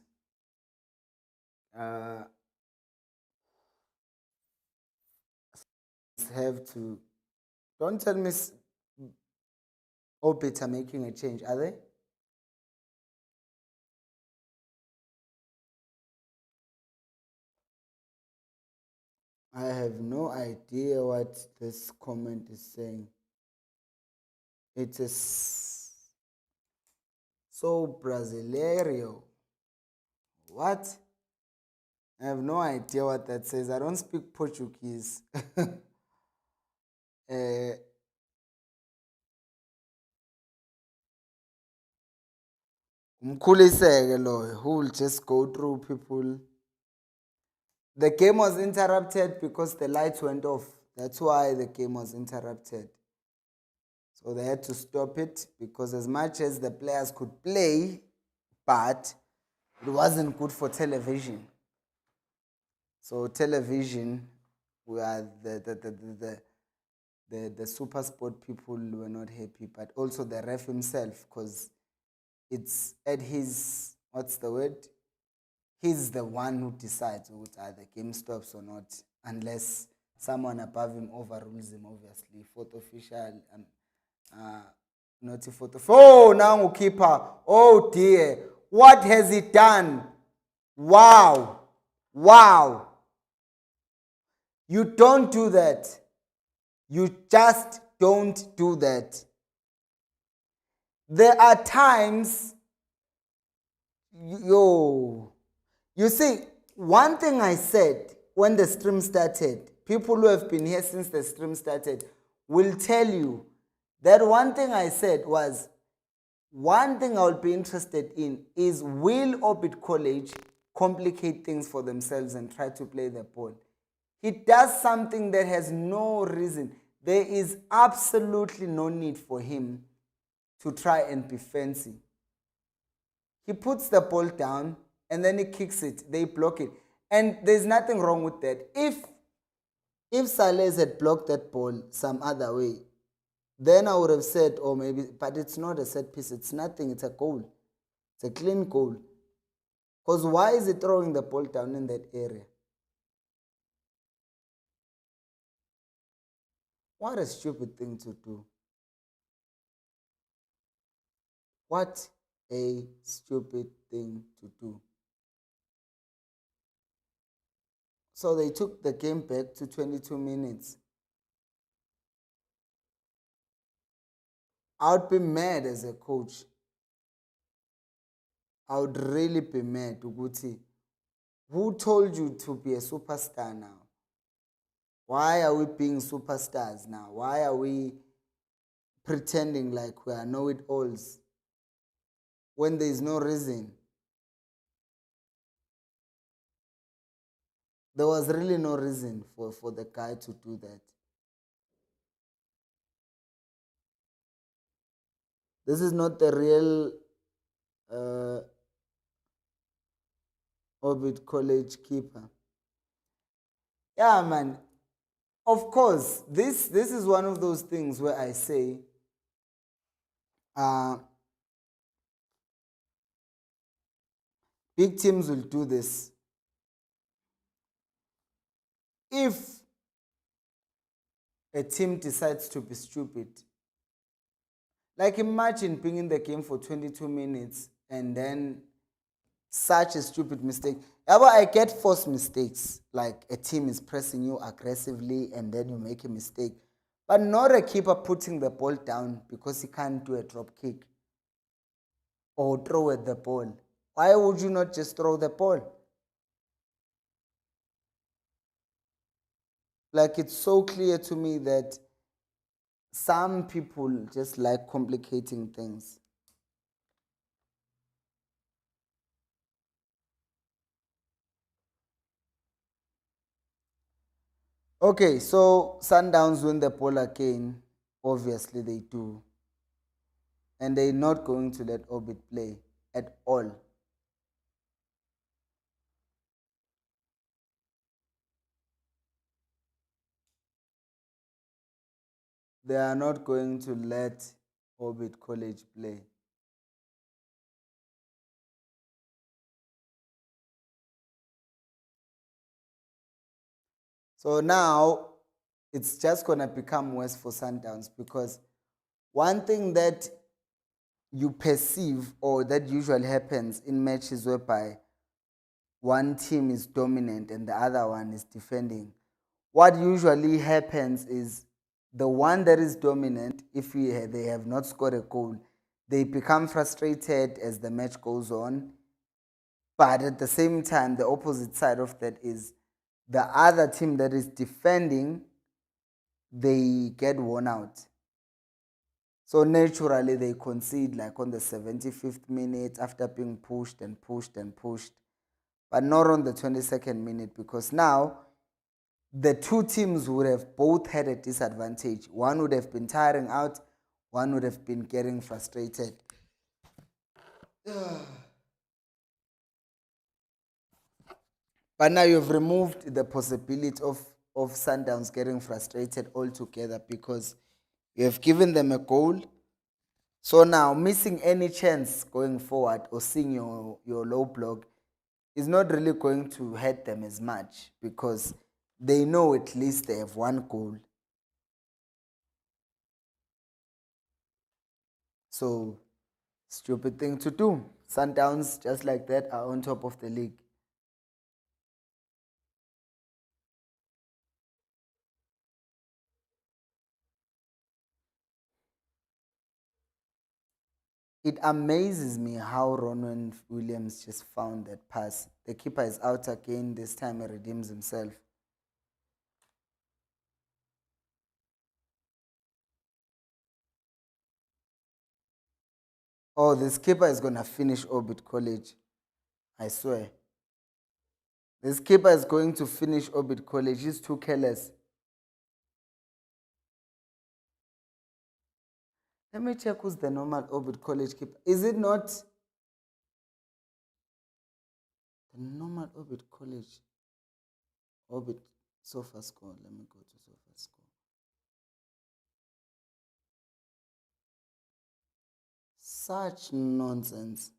Uh, have to. Don't tell me Orbit are making a change, are they? I have no idea what this comment is saying. It is so Brasileiro. What? I have no idea what that says. I don't speak Portuguese. uh, Umkhuliseke loyo, who will just go through people. The game was interrupted because the lights went off. That's why the game was interrupted. So they had to stop it because as much as the players could play, but it wasn't good for television. So television, we are the super sport people were not happy, but also the ref himself, because it's at his, what's the word? He's the one who decides whether the game stops or not, unless someone above him overrules him, obviously. Fourth official, uh, not a fourth. Oh, now keeper. Oh dear. What has he done? Wow. Wow. You don't do that. You just don't do that. There are times, you see, one thing I said when the stream started, people who have been here since the stream started will tell you that one thing I said was, one thing I would be interested in is, will Orbit College complicate things for themselves and try to play the ball? He does something that has no reason. There is absolutely no need for him to try and be fancy. He puts the ball down and then he kicks it. They block it. And there's nothing wrong with that. If Saleh had blocked that ball some other way, then I would have said, oh, maybe, but it's not a set piece. It's nothing. It's a goal. It's a clean goal. Because why is he throwing the ball down in that area? What a stupid thing to do. What a stupid thing to do. So they took the game back to 22 minutes. I would be mad as a coach. I would really be mad. Uguti, who told you to be a superstar now? Why are we being superstars now? Why are we pretending like we are know-it-alls when there is no reason? There was really no reason for the guy to do that. This is not the real Orbit College keeper. Yeah, man. Of course, this is one of those things where I say, uh, big teams will do this. If a team decides to be stupid, like imagine being in the game for 22 minutes and then such a stupid mistake. Ever I get forced mistakes, like a team is pressing you aggressively and then you make a mistake, but not a keeper putting the ball down because he can't do a drop kick or throw at the ball. Why would you not just throw the ball? Like, it's so clear to me that some people just like complicating things. Okay, so Sundowns win the ball again. Obviously, they do. And they're not going to let Orbit play at all. They are not going to let Orbit College play. So now it's just going to become worse for Sundowns, because one thing that you perceive, or that usually happens in matches whereby one team is dominant and the other one is defending, what usually happens is the one that is dominant, if they have not scored a goal, they become frustrated as the match goes on. But at the same time, the opposite side of that is the other team that is defending, they get worn out. So naturally, they concede like on the 75th minute after being pushed and pushed and pushed, but not on the 22nd minute, because now the two teams would have both had a disadvantage. One would have been tiring out, one would have been getting frustrated. But now you've removed the possibility of Sundowns getting frustrated altogether, because you have given them a goal. So now missing any chance going forward or seeing your low block is not really going to hurt them as much, because they know at least they have one goal. So, stupid thing to do. Sundowns, just like that, are on top of the league. It amazes me how Ronwen Williams just found that pass. The keeper is out again. This time he redeems himself. Oh, this keeper is going to finish Orbit College. I swear. This keeper is going to finish Orbit College. He's too careless. Let me check who's the normal Orbit College keeper. Is it not the normal Orbit College? Orbit SofaScore. Let me go to SofaScore. Such nonsense.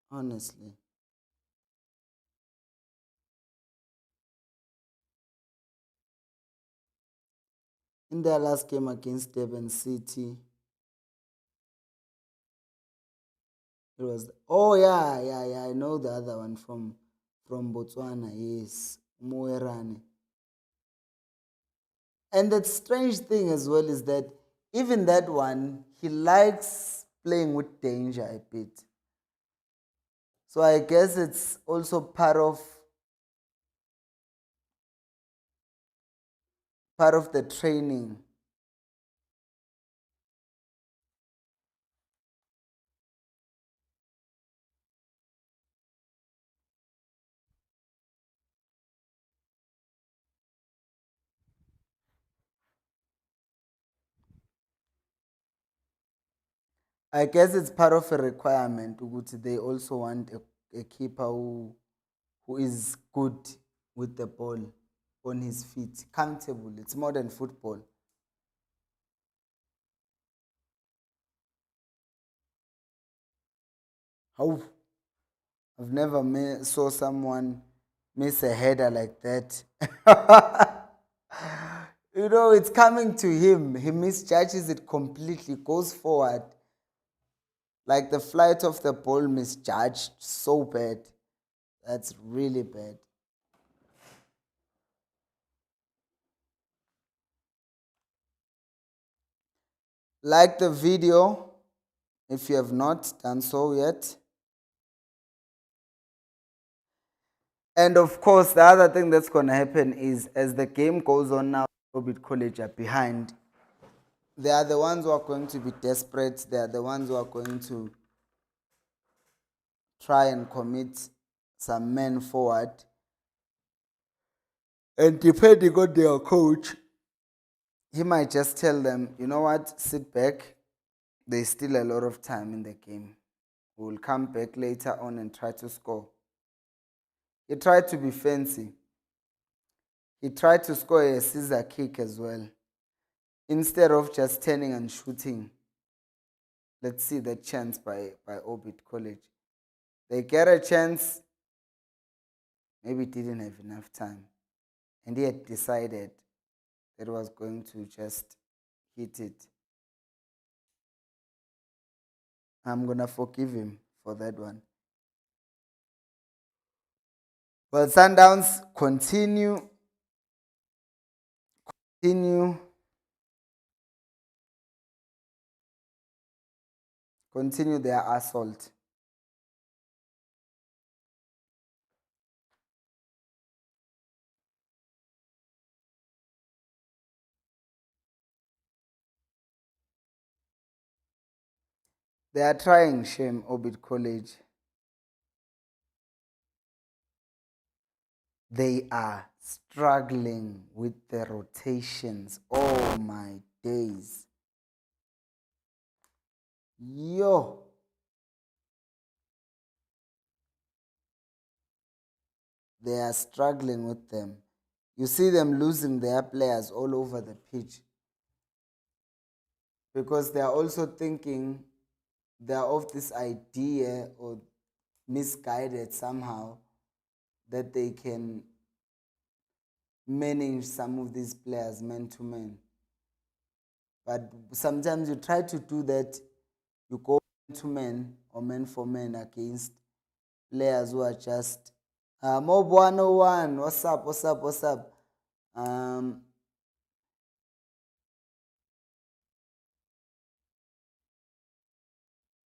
Honestly. In their last game against Durban City, it was, oh yeah, I know the other one from Botswana, yes, Moerane. And the strange thing as well is that even that one, he likes playing with danger a bit. So I guess it's also part of the training. I guess it's part of a requirement. They also want a keeper who is good with the ball on his feet, comfortable. It's modern football. How I've never saw someone miss a header like that. It's coming to him. He misjudges it completely, goes forward. Like the flight of the ball misjudged so bad. That's really bad. Like the video if you have not done so yet. And of course, the other thing that's going to happen is as the game goes on now, Orbit College are behind. They are the ones who are going to be desperate. They are the ones who are going to try and commit some men forward. And depending on their coach, he might just tell them, you know what, sit back. There's still a lot of time in the game. We'll come back later on and try to score. He tried to be fancy. He tried to score a scissor kick as well. Instead of just turning and shooting. Let's see the chance by Orbit College. They get a chance. maybe didn't have enough time. And he had decided that he was going to just hit it. I'm going to forgive him for that one. Well, Sundowns continue their assault. They are trying, shame, Orbit College. They are struggling with the rotations. Oh my days. Yo. They are struggling with them. You see them losing their players all over the pitch because they are also thinking they are of this idea or misguided somehow that they can manage some of these players man to man. But sometimes you try to do that, you go man to man or man for man against players who are just Mob 101, what's up, what's up, what's up?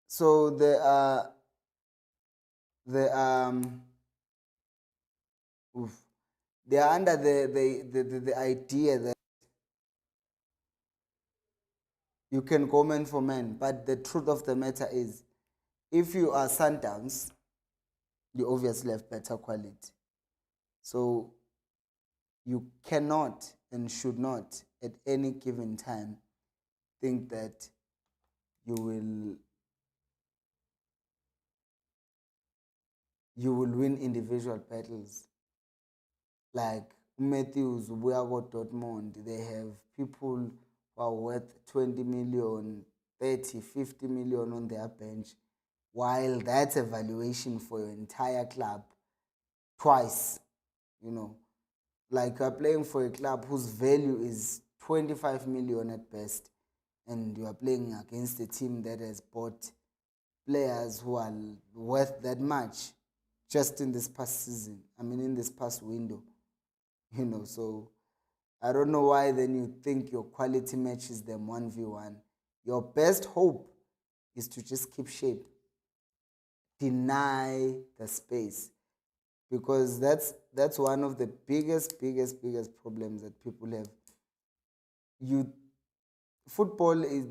So the oof, they are under the idea that you can go man for man, but the truth of the matter is, if you are Sundowns, you obviously have better quality. So you cannot and should not at any given time think that you will win individual battles. Like Matthews, Buyago Dortmund, they have people who are worth 20 million, 30, 50 million on their bench, while that's a valuation for your entire club twice, you know. Like you're playing for a club whose value is 25 million at best, and you are playing against a team that has bought players who are worth that much just in this past season. I mean, in this past window, So I don't know why then you think your quality matches them 1v1. Your best hope is to just keep shape, deny the space, because that's one of the biggest problems that people have. You football is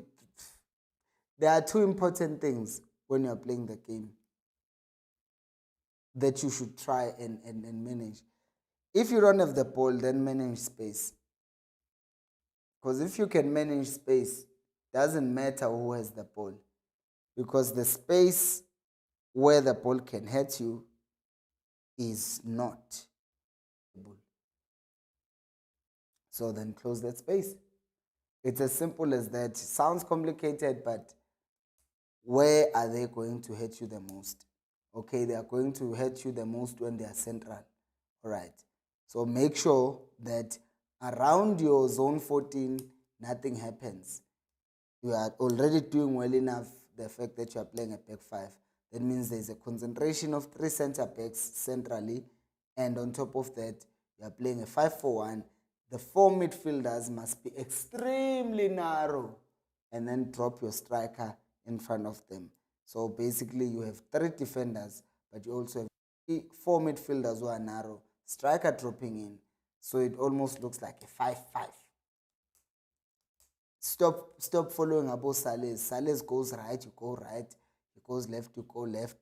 There are two important things when you're playing the game that you should try and manage. If you don't have the ball, then manage space. Because if you can manage space, doesn't matter who has the ball. Because the space where the ball can hurt you is not. So then close that space. It's as simple as that. Sounds complicated, but where are they going to hurt you the most? Okay, they are going to hurt you the most when they are central. All right. So make sure that around your zone 14, nothing happens. You are already doing well enough. The fact that you are playing a back five, that means there's a concentration of 3 center backs centrally, and on top of that, you are playing a 5-4-1. The 4 midfielders must be extremely narrow, and then drop your striker in front of them. So basically, you have 3 defenders, but you also have 4 midfielders who are narrow, striker dropping in. So it almost looks like a 5-5. Stop following Abu Saleh. Saleh goes right, you go right. He goes left, you go left.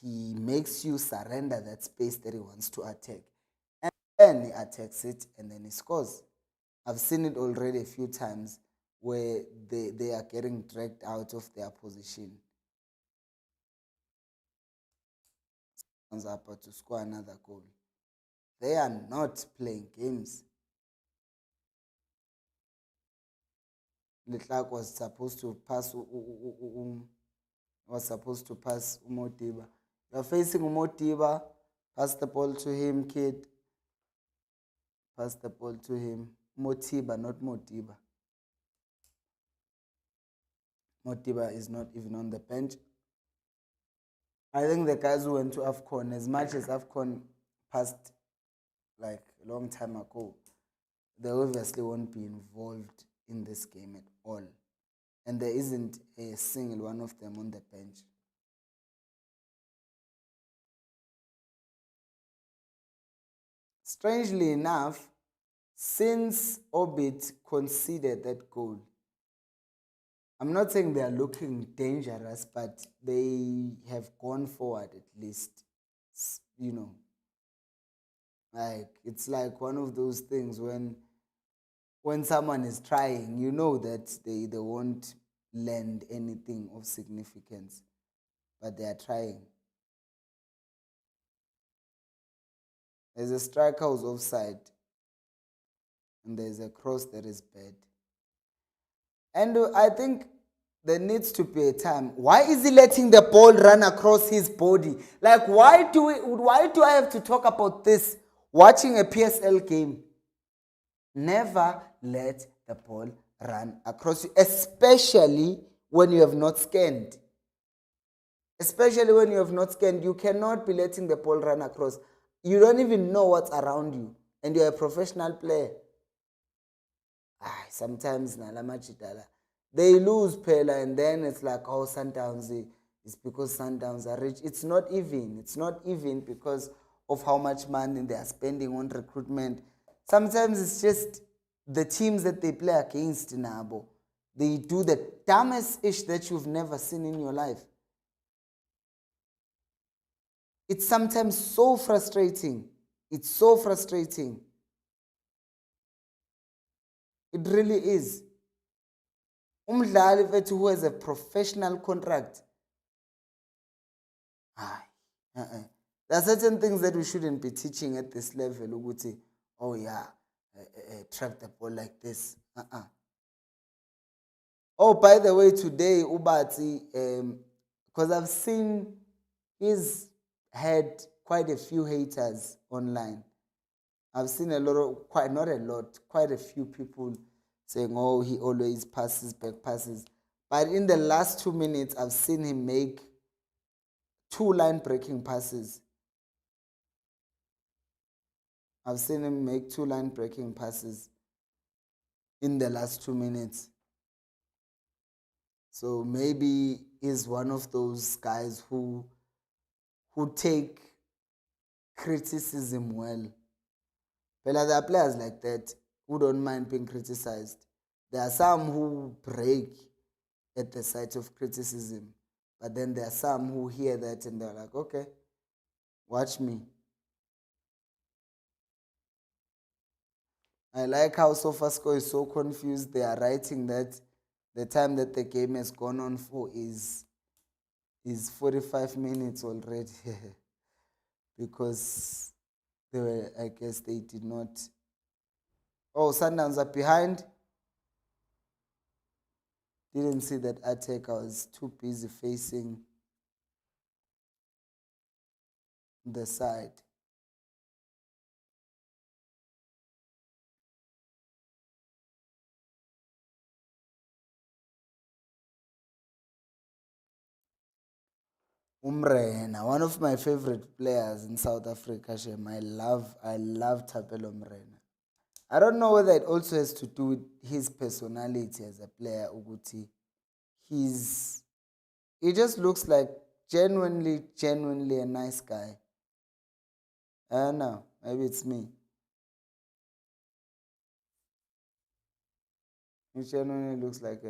He makes you surrender that space that he wants to attack. And then he attacks it and then he scores. I've seen it already a few times where they are getting dragged out of their position. Up to score another goal. They are not playing games. Leclerc was supposed to pass Umodiba. You're facing Umodiba Pass the ball to him, kid. Pass the ball to him. Motiba, not Motiba. Motiba is not even on the bench. I think the guys who went to AFCON, as much as AFCON passed like a long time ago, they obviously won't be involved in this game at all. And there isn't a single one of them on the bench. Strangely enough, since Orbit conceded that goal, I'm not saying they are looking dangerous, but they have gone forward at least. You know, like it's like one of those things when someone is trying, you know that they won't land anything of significance, but they are trying. There's a striker who's offside, and there's a cross that is bad. And I think there needs to be a time. Why is he letting the ball run across his body? Like, why do I have to talk about this watching a PSL game? Never let the ball run across you, especially when you have not scanned. Especially when you have not scanned, you cannot be letting the ball run across. You don't even know what's around you, and you're a professional player. Sometimes they lose Pela, and then it's like, oh, Sundowns, it's because Sundowns are rich. It's not even. It's not even because of how much money they are spending on recruitment. Sometimes it's just the teams that they play against, Nabo. They do the dumbest ish that you've never seen in your life. It's sometimes so frustrating. It's so frustrating. It really is. Umdlali who has a professional contract. There are certain things that we shouldn't be teaching at this level. Uguti, oh yeah, track the ball like this. Oh, by the way, today Ubati, because I've seen he's had quite a few haters online. I've seen a lot of, quite a few people saying, oh, he always passes, back passes. But in the last 2 minutes, I've seen him make 2 line-breaking passes. I've seen him make 2 line-breaking passes in the last 2 minutes. So maybe he's one of those guys who take criticism well. But there are players like that who don't mind being criticized. There are some who break at the sight of criticism. But then there are some who hear that and they're like, okay, watch me. I like how SofaScore is so confused. They are writing that the time that the game has gone on for is 45 minutes already. Because I guess they did not. Oh, Sundowns are behind. Didn't see that attack. I was too busy facing the side. Umrena, one of my favorite players in South Africa, Shem. I love Thapelo Umrena. I don't know whether it also has to do with his personality as a player, Uguti. He just looks like genuinely a nice guy. I don't know, maybe it's me. He genuinely looks like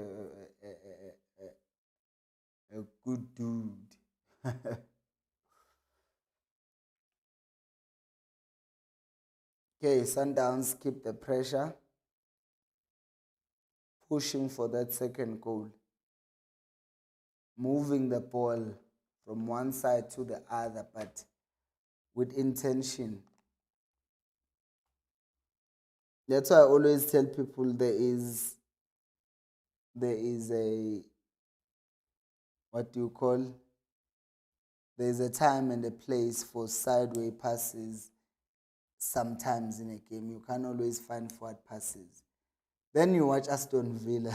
a good dude. Okay, Sundowns keep the pressure, pushing for that second goal, moving the ball from one side to the other, but with intention. That's why I always tell people there is a, what do you call, there's a time and a place for sideway passes sometimes in a game. You can't always find forward passes. Then you watch Aston Villa.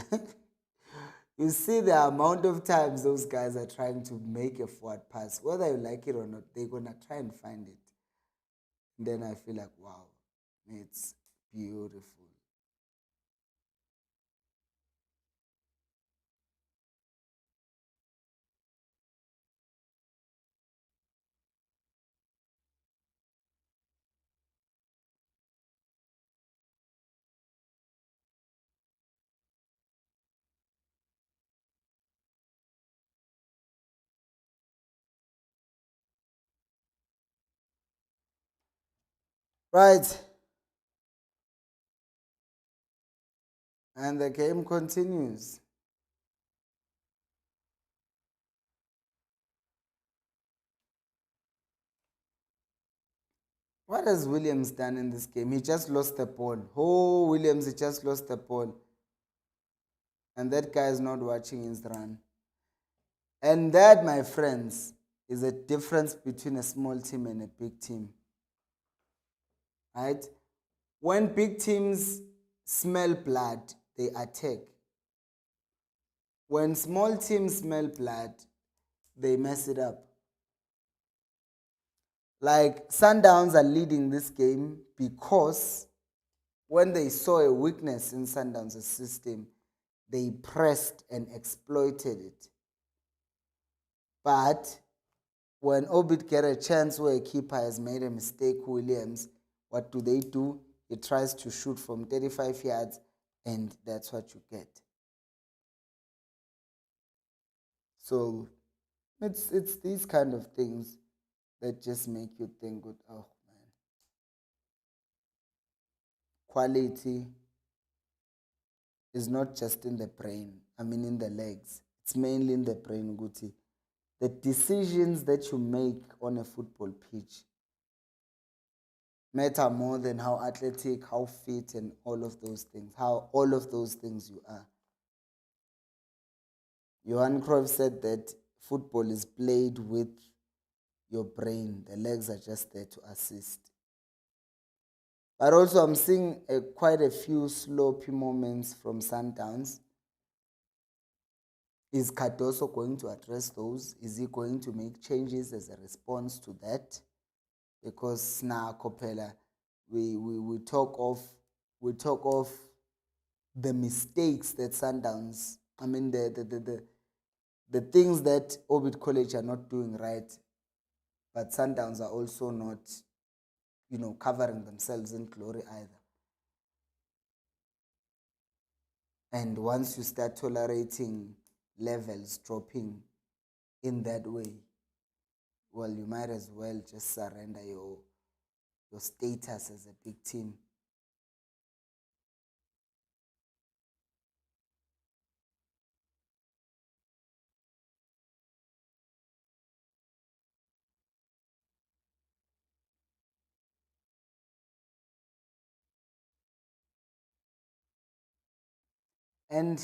You see the amount of times those guys are trying to make a forward pass. Whether you like it or not, they're going to try and find it. And then I feel like, wow, it's beautiful. Right. And the game continues. What has Williams done in this game? He just lost the ball. Oh, Williams, he just lost the ball. And that guy is not watching his run. And that, my friends, is a difference between a small team and a big team. Right? When big teams smell blood, they attack. When small teams smell blood, they mess it up. Like Sundowns are leading this game because when they saw a weakness in Sundowns' system, they pressed and exploited it. But when Obit get a chance where a keeper has made a mistake, Williams, what do? He tries to shoot from 35 yards, and that's what you get. So it's these kind of things that just make you think, oh man, quality is not just in the brain. I mean, in the legs. It's mainly in the brain, Guti. The decisions that you make on a football pitch matter more than how athletic, how fit, and all of those things, how all of those things you are. Johan Cruyff said that football is played with your brain. The legs are just there to assist. But also, I'm seeing quite a few sloppy moments from Sundowns. Is Cardoso going to address those? Is he going to make changes as a response to that? Because now, Kopela, we talk of the mistakes that Sundowns, I mean the things that Orbit College are not doing right, but Sundowns are also not, covering themselves in glory either. And once you start tolerating levels dropping in that way, well, you might as well just surrender your status as a big team. And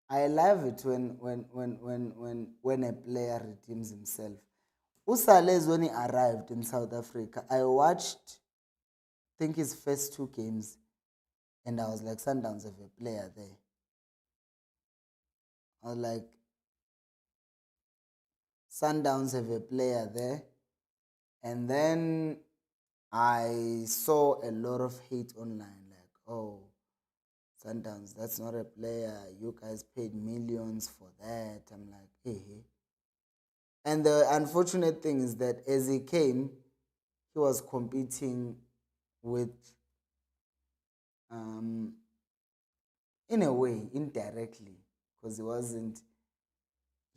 I love it when a player redeems himself. Usales, when he arrived in South Africa, I watched, I think, his first two games, and I was like, Sundowns have a player there. I was like, Sundowns have a player there. And then I saw a lot of hate online, like, oh, Sundowns, that's not a player. You guys paid millions for that. I'm like, hey. And the unfortunate thing is that as he came, he was competing with, in a way, indirectly, because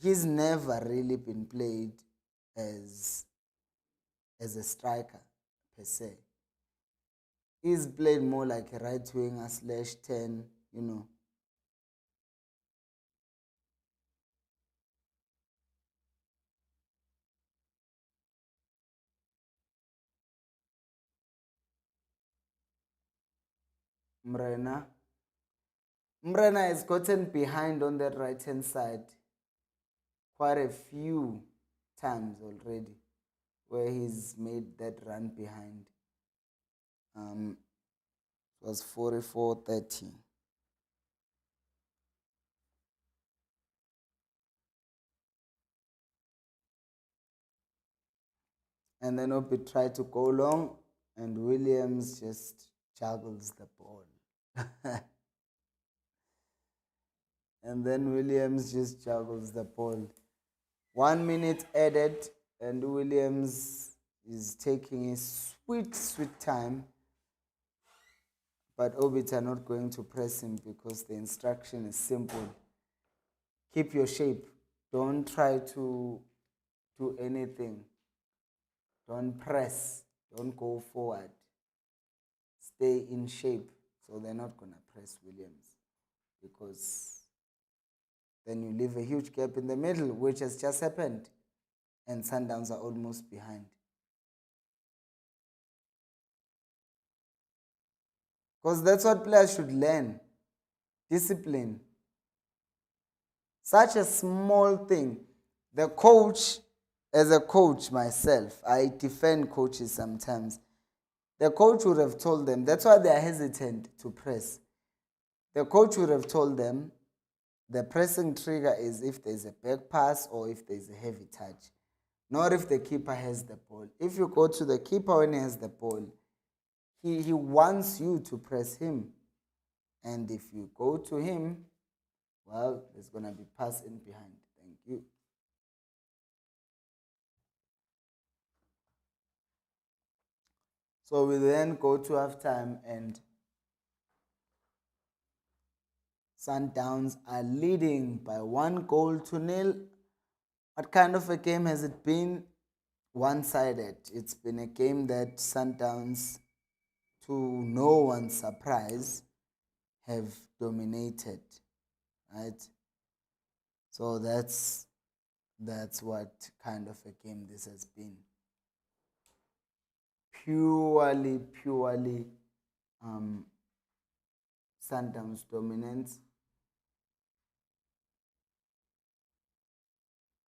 he's never really been played as a striker per se. He's played more like a right winger /10, Mrena. Mrena has gotten behind on that right hand side quite a few times already where he's made that run behind. It was 44-30. And then Obi tried to go long, and Williams just juggles the ball. And then Williams just juggles the ball. 1 minute added, and Williams is taking his sweet, sweet time. But Obits are not going to press him because the instruction is simple. Keep your shape. Don't try to do anything. Don't press. Don't go forward. Stay in shape. So they're not going to press Williams because then you leave a huge gap in the middle, which has just happened. And Sundowns are almost behind. Because that's what players should learn. Discipline. Such a small thing. The coach, as a coach myself, I defend coaches sometimes. The coach would have told them, that's why they are hesitant to press. The coach would have told them the pressing trigger is if there's a back pass or if there's a heavy touch, not if the keeper has the ball. If you go to the keeper when he has the ball, he wants you to press him. And if you go to him, well, there's going to be pass in behind. Thank you. So we then go to halftime and Sundowns are leading by 1-0. What kind of a game has it been? One-sided. It's been a game that Sundowns, to no one's surprise, have dominated, right? So that's what kind of a game this has been. Purely Sundowns dominance.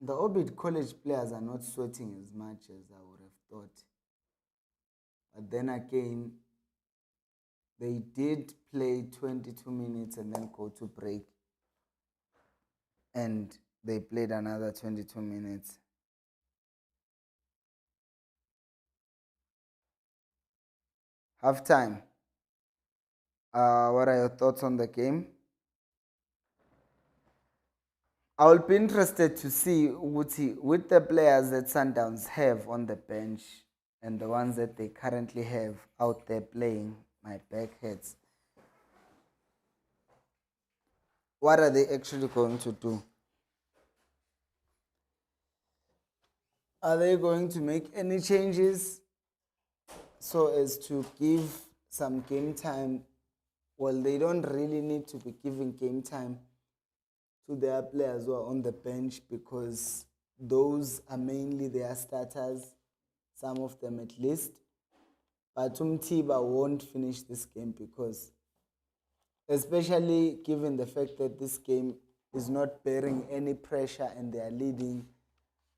The Orbit College players are not sweating as much as I would have thought. But then again, they did play 22 minutes and then go to break. And they played another 22 minutes. Halftime. What are your thoughts on the game? I will be interested to see with the players that Sundowns have on the bench and the ones that they currently have out there playing, my back hurts. What are they actually going to do? Are they going to make any changes so as to give some game time? Well, they don't really need to be giving game time to their players who are on the bench because those are mainly their starters, some of them at least. But Umtiba won't finish this game because, especially given the fact that this game is not bearing any pressure and they are leading,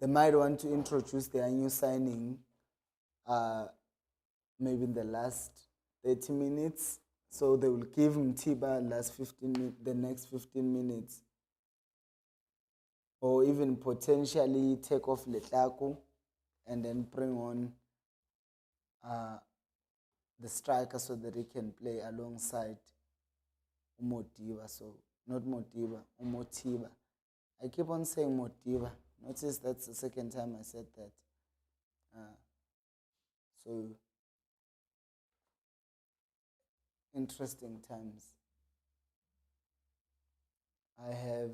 they might want to introduce their new signing maybe in the last 30 minutes. So they will give Mtiba the next 15 minutes. Or even potentially take off Letlaku and then bring on the striker so that he can play alongside Umotiba. So, not Motiba, Umotiba. I keep on saying Motiba. Notice that's the second time I said that. So, interesting times. I have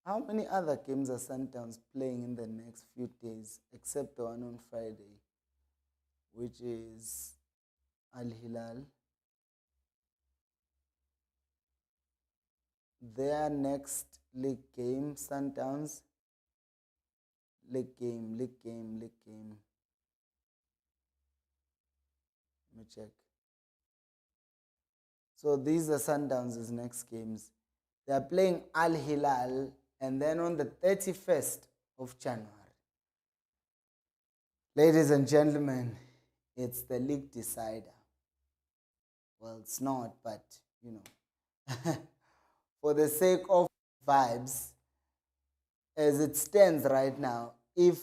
how many other games are Sundowns playing in the next few days except the one on Friday, which is Al Hilal? Their next league game, Sundowns, league game. Let me check. So these are Sundowns' next games. They are playing Al Hilal, and then on the 31st of January. Ladies and gentlemen, it's the league decider. Well, it's not, but you know, for the sake of vibes, as it stands right now, if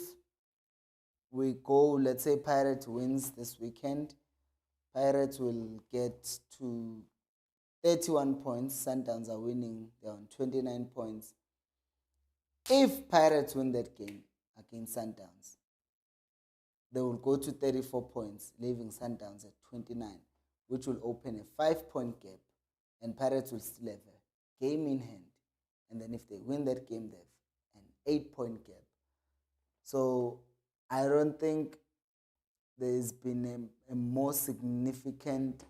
we go, let's say Pirates wins this weekend, Pirates will get to 31 points. Sundowns are winning, they're on 29 points. If Pirates win that game against Sundowns, they will go to 34 points, leaving Sundowns at 29, which will open a 5-point gap, and Pirates will still have a game in hand. And then if they win that game, they have an 8-point gap. So I don't think there's been a more significant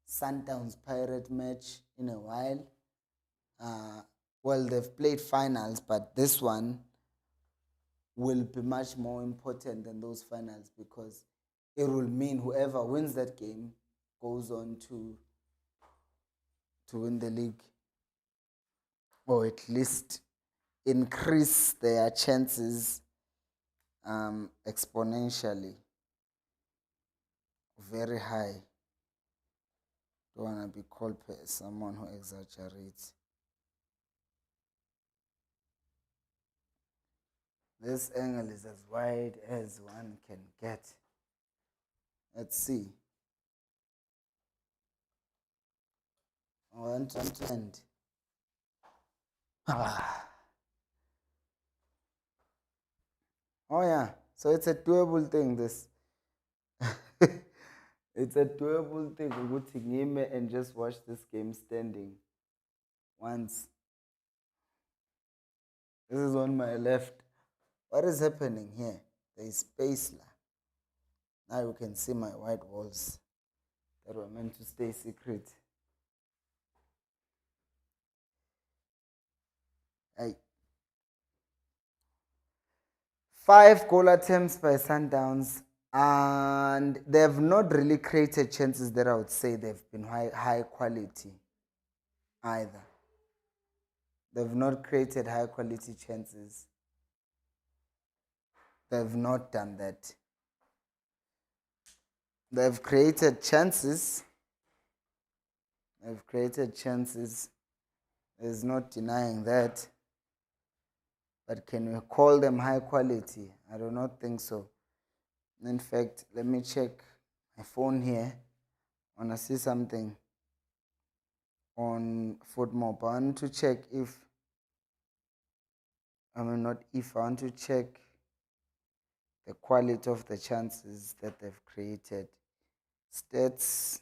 Sundowns Pirate match in a while. Well, they've played finals, but this one will be much more important than those finals because it will mean whoever wins that game goes on to win the league, or at least increase their chances exponentially. Very high. Don't want to be called someone who exaggerates. This angle is as wide as one can get. Let's see. I want to end. Oh yeah, so it's a doable thing. This, it's a doable thing. We go to game and just watch this game standing. Once. This is on my left. What is happening here? There is space. Now you can see my white walls that were meant to stay secret. 5 goal attempts by Sundowns, and they have not really created chances that I would say they've been high quality either. They've not created high quality chances. They've not done that. They've created chances. They've created chances. There's not denying that. But can we call them high quality? I do not think so. In fact, let me check my phone here. I want to see something on FootMob. I want to check if, I want to check the quality of the chances that they've created. Stats,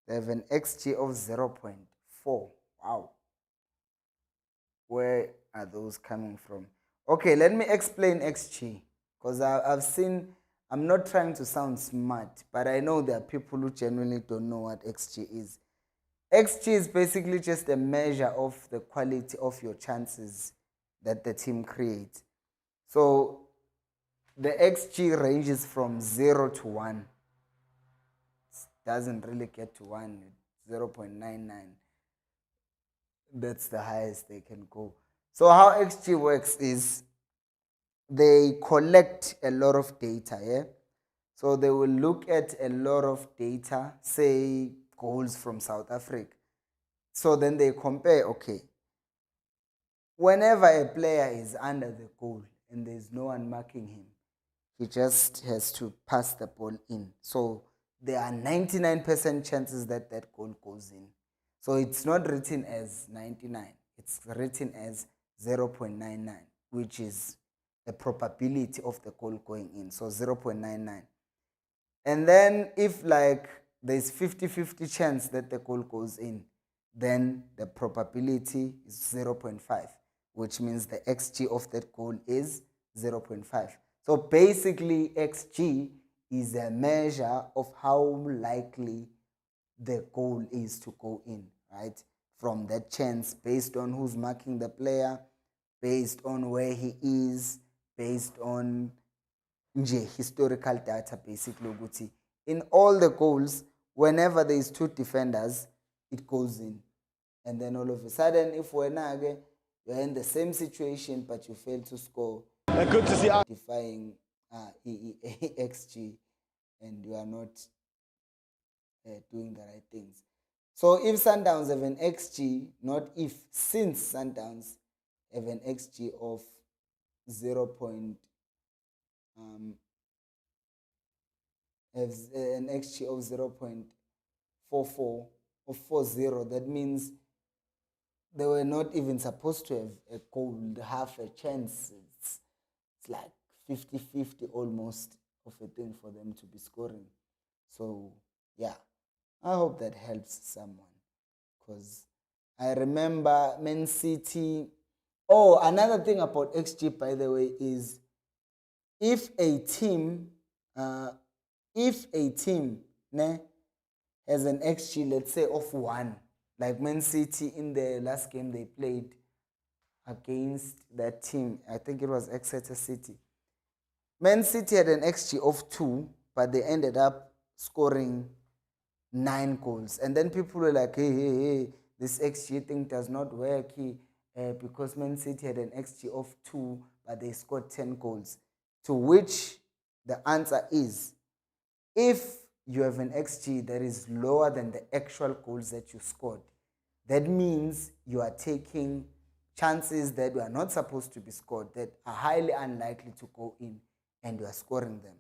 they have an XG of 0.4. Wow. Where are those coming from? Okay, let me explain XG. Because I've seen, I'm not trying to sound smart, but I know there are people who genuinely don't know what XG is. XG is basically just a measure of the quality of your chances that the team creates. So the XG ranges from 0 to 1. It doesn't really get to 1, 0.99. That's the highest they can go. So how XG works is they collect a lot of data, yeah? So they will look at a lot of data, say goals from South Africa. So then they compare, okay, whenever a player is under the goal and there's no one marking him, he just has to pass the ball in. So there are 99% chances that that goal goes in. So it's not written as 99. It's written as 0.99, which is the probability of the goal going in. So 0.99. And then if like there's 50-50 chance that the goal goes in, then the probability is 0.5, which means the XG of that goal is 0.5. So basically, XG is a measure of how likely the goal is to go in, right? From that chance, based on who's marking the player, based on where he is, based on historical data, basically. In all the goals, whenever there is 2 defenders, it goes in. And then all of a sudden, if you're in the same situation but you fail to score, good to see defying XG, and you are not doing the right things. So if Sundowns have an XG, not if, since Sundowns have an XG of 0. Has an XG of 0.44 or 40, that means they were not even supposed to have a goal, half a chance. It's like 50-50 almost of a thing for them to be scoring. So yeah, I hope that helps someone, because I remember Man City. Oh, another thing about XG, by the way, is if a team ne, has an XG, let's say, of 1, like Man City in the last game they played against that team, I think it was Exeter City. Man City had an XG of 2, but they ended up scoring 9 goals. And then people were like, hey, this XG thing does not work because Man City had an XG of 2, but they scored 10 goals. To which the answer is, if you have an XG that is lower than the actual goals that you scored, that means you are taking chances that were not supposed to be scored, that are highly unlikely to go in, and you are scoring them.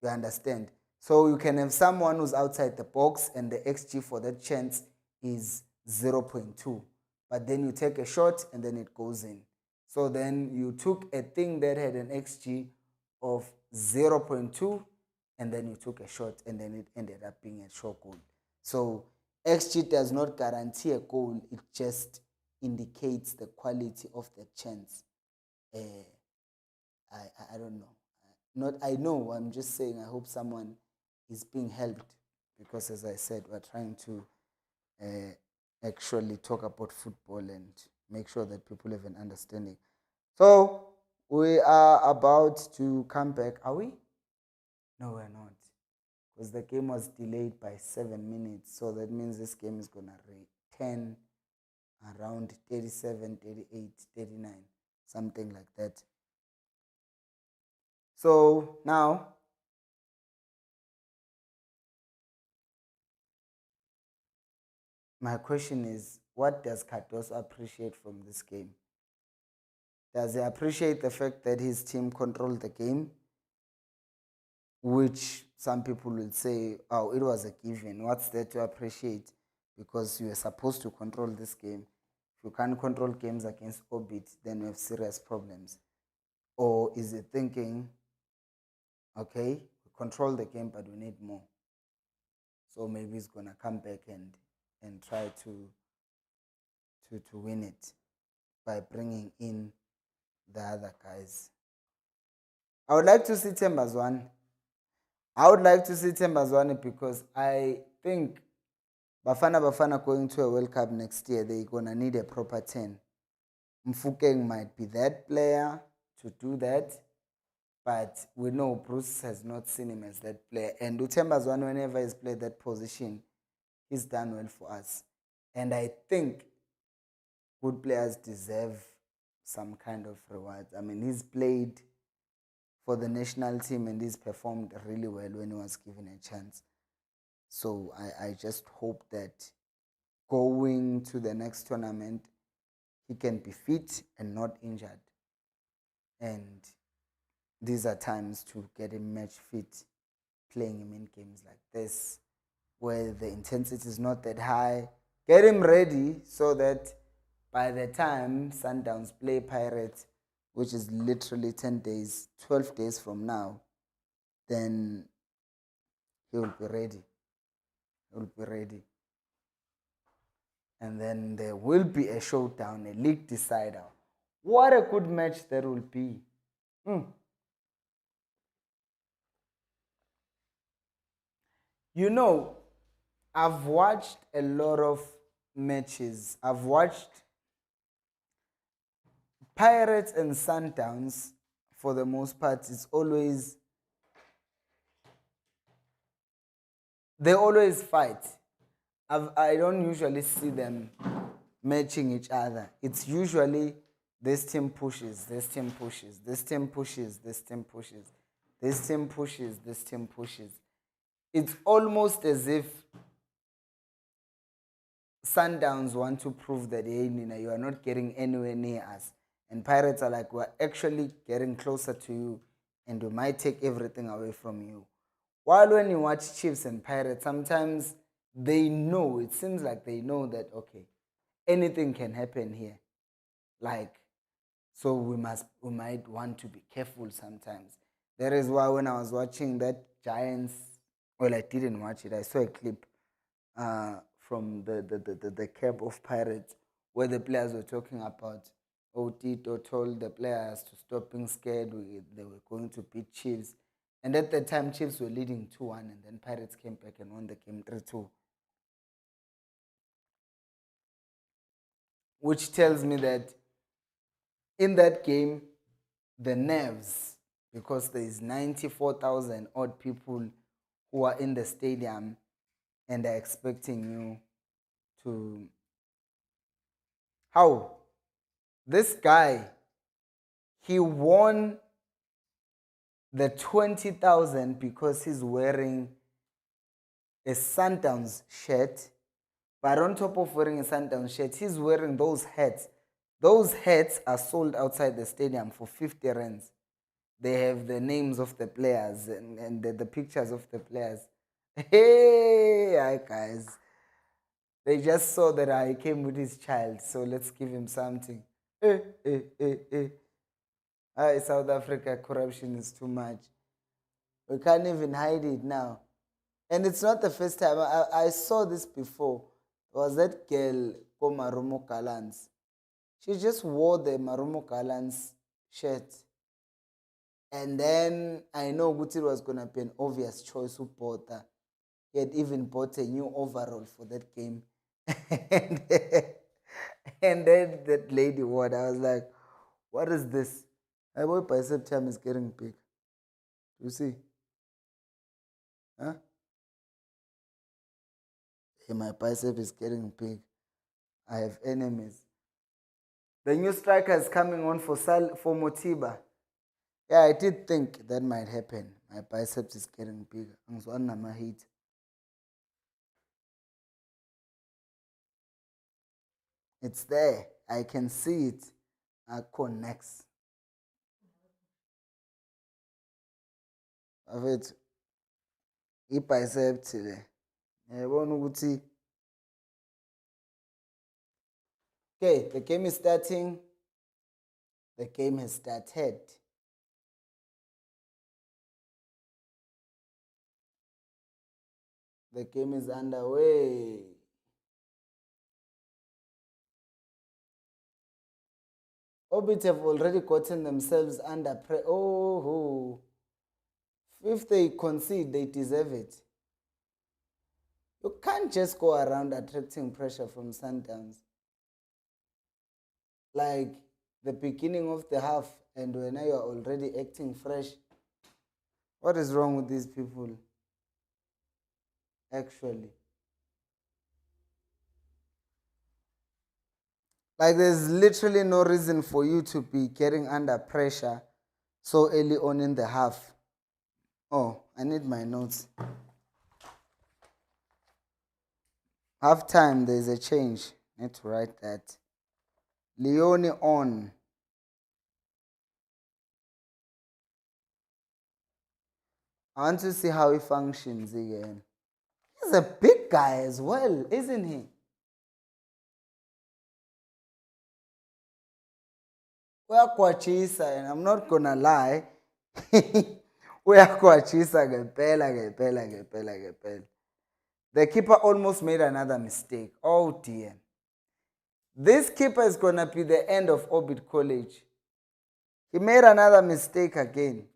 You understand? So you can have someone who's outside the box and the XG for that chance is 0.2. But then you take a shot and then it goes in. So then you took a thing that had an XG of 0.2 and then you took a shot and then it ended up being a short goal. So XG does not guarantee a goal. It just indicates the quality of the chance. I don't know. I know, I'm just saying I hope someone is being helped, because as I said, we're trying to actually talk about football and make sure that people have an understanding. So we are about to come back. Are we? No, we're not, because the game was delayed by 7 minutes. So that means this game is going to return around 37, 38, 39, something like that. So now, my question is, what does Cardoso appreciate from this game? Does he appreciate the fact that his team controlled the game? Which some people will say, oh, it was a given. What's there to appreciate? Because you were supposed to control this game. If you can't control games against Orbit, then you have serious problems. Or is it thinking, okay, we control the game, but we need more. So maybe he's going to come back and try to win it by bringing in the other guys. I would like to see Tembazwane. Because I think Bafana going to a World Cup next year, they're going to need a proper 10. Mfukeng might be that player to do that, but we know Bruce has not seen him as that player. And Tembazwane, whenever he's played that position, he's done well for us. And I think good players deserve some kind of rewards. I mean, he's played for the national team and he's performed really well when he was given a chance. So I just hope that going to the next tournament, he can be fit and not injured. And these are times to get him match fit, playing him in games like this, where the intensity is not that high. Get him ready so that by the time Sundowns play Pirates, which is literally 10 days, 12 days from now, then he will be ready. And then there will be a showdown, a league decider. What a good match that will be. You know, I've watched a lot of matches. I've watched Pirates and Sundowns. For the most part, they always fight. I don't usually see them matching each other. It's usually this team pushes, this team pushes, this team pushes, this team pushes, this team pushes, this team pushes. It's almost as if Sundowns want to prove that, hey, Nina, you are not getting anywhere near us. And Pirates are like, we're actually getting closer to you and we might take everything away from you. While when you watch Chiefs and Pirates, sometimes they know, it seems like they know that, okay, anything can happen here. Like, so we might want to be careful sometimes. That is why when I was watching that Giants, well, I didn't watch it. I saw a clip from the camp of Pirates where the players were talking about Tito told the players to stop being scared. They were going to beat Chiefs. And at the time, Chiefs were leading 2-1, and then Pirates came back and won the game 3-2. Which tells me that in that game, the nerves, because there is 94,000 odd people who are in the stadium and are expecting you to... How? This guy, he won the 20,000 because he's wearing a Sundowns shirt. But on top of wearing a Sundowns shirt, he's wearing those hats. Those hats are sold outside the stadium for 50 rands. They have the names of the players and the pictures of the players. Hey, hi guys. They just saw that I came with his child, so let's give him something. Hi, South Africa, corruption is too much. We can't even hide it now. And it's not the first time. I saw this before. There was that girl called Marumo Kalans. She just wore the Marumo Kalans shirt. And then I know Guti was going to be an obvious choice who bought her. He had even bought a new overall for that game. and, and then that lady wore it. I was like, what is this? My boy bicep time is getting big. You see? Huh? Hey, my bicep is getting big. I have enemies. The new striker is coming on for Motiba. Yeah, I did think that might happen. My biceps is getting bigger. I'm heat. It's there. I can see it. I connects. Afethu ibicep le. Yabona ukuthi okay, the game is starting. The game has started. The game is underway. Orbit have already gotten themselves under pressure. Oh, if they concede, they deserve it. You can't just go around attracting pressure from Sundowns. Like the beginning of the half, and when you are already acting fresh. What is wrong with these people? Actually. Like there's literally no reason for you to be getting under pressure so early on in the half. Oh, I need my notes. Half time, there's a change. Need to write that. Leone on. I want to see how he functions again. He's a big guy as well, isn't he? Uyakwatshisa, and I'm not gonna lie. Uyakwatshisa ngempela. The keeper almost made another mistake. Oh dear. This keeper is gonna be the end of Orbit College. He made another mistake again.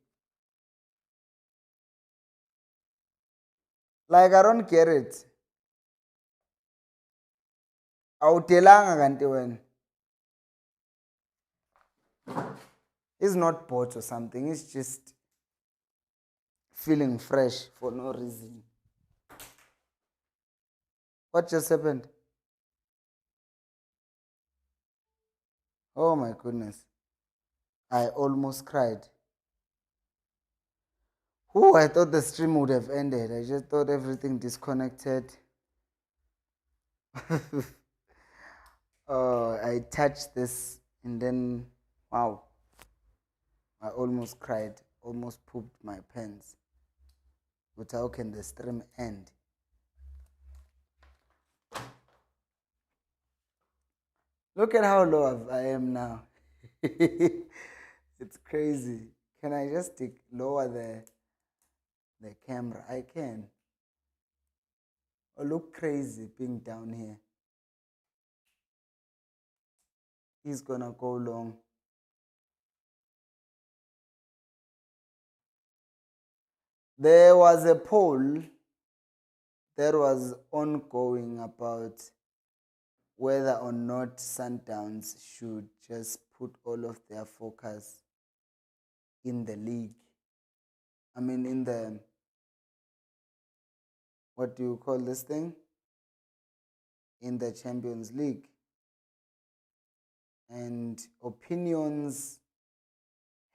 Like I don't get it. Awudelanga kanti wena. He's not bored or something. He's just feeling fresh for no reason. What just happened? Oh my goodness. I almost cried. Oh, I thought the stream would have ended. I just thought everything disconnected. Oh, I touched this and then, wow, I almost cried, almost pooped my pants. But how can the stream end? Look at how low I am now. It's crazy. Can I just lower the camera? I can. I look crazy being down here. He's gonna go long. There was a poll that was ongoing about whether or not Sundowns should just put all of their focus in the league. I mean, in the, what do you call this thing? In the Champions League. And opinions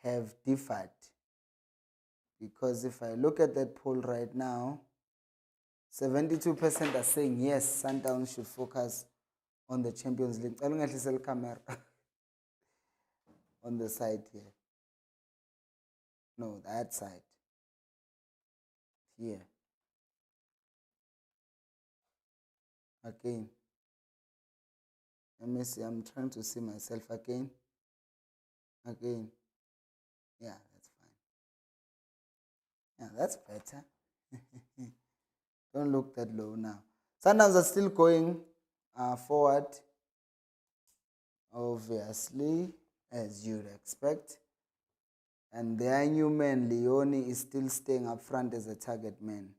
have differed. Because if I look at that poll right now, 72% are saying yes, Sundowns should focus on the Champions League. I'm going to sell camera on the side here. No, that side. Here. Again. Let me see. I'm trying to see myself again. Again. Yeah, that's fine. Yeah, that's better. Don't look that low now. Sundowns are still going forward, obviously, as you'd expect. And their new man, Leone, is still staying up front as a target man.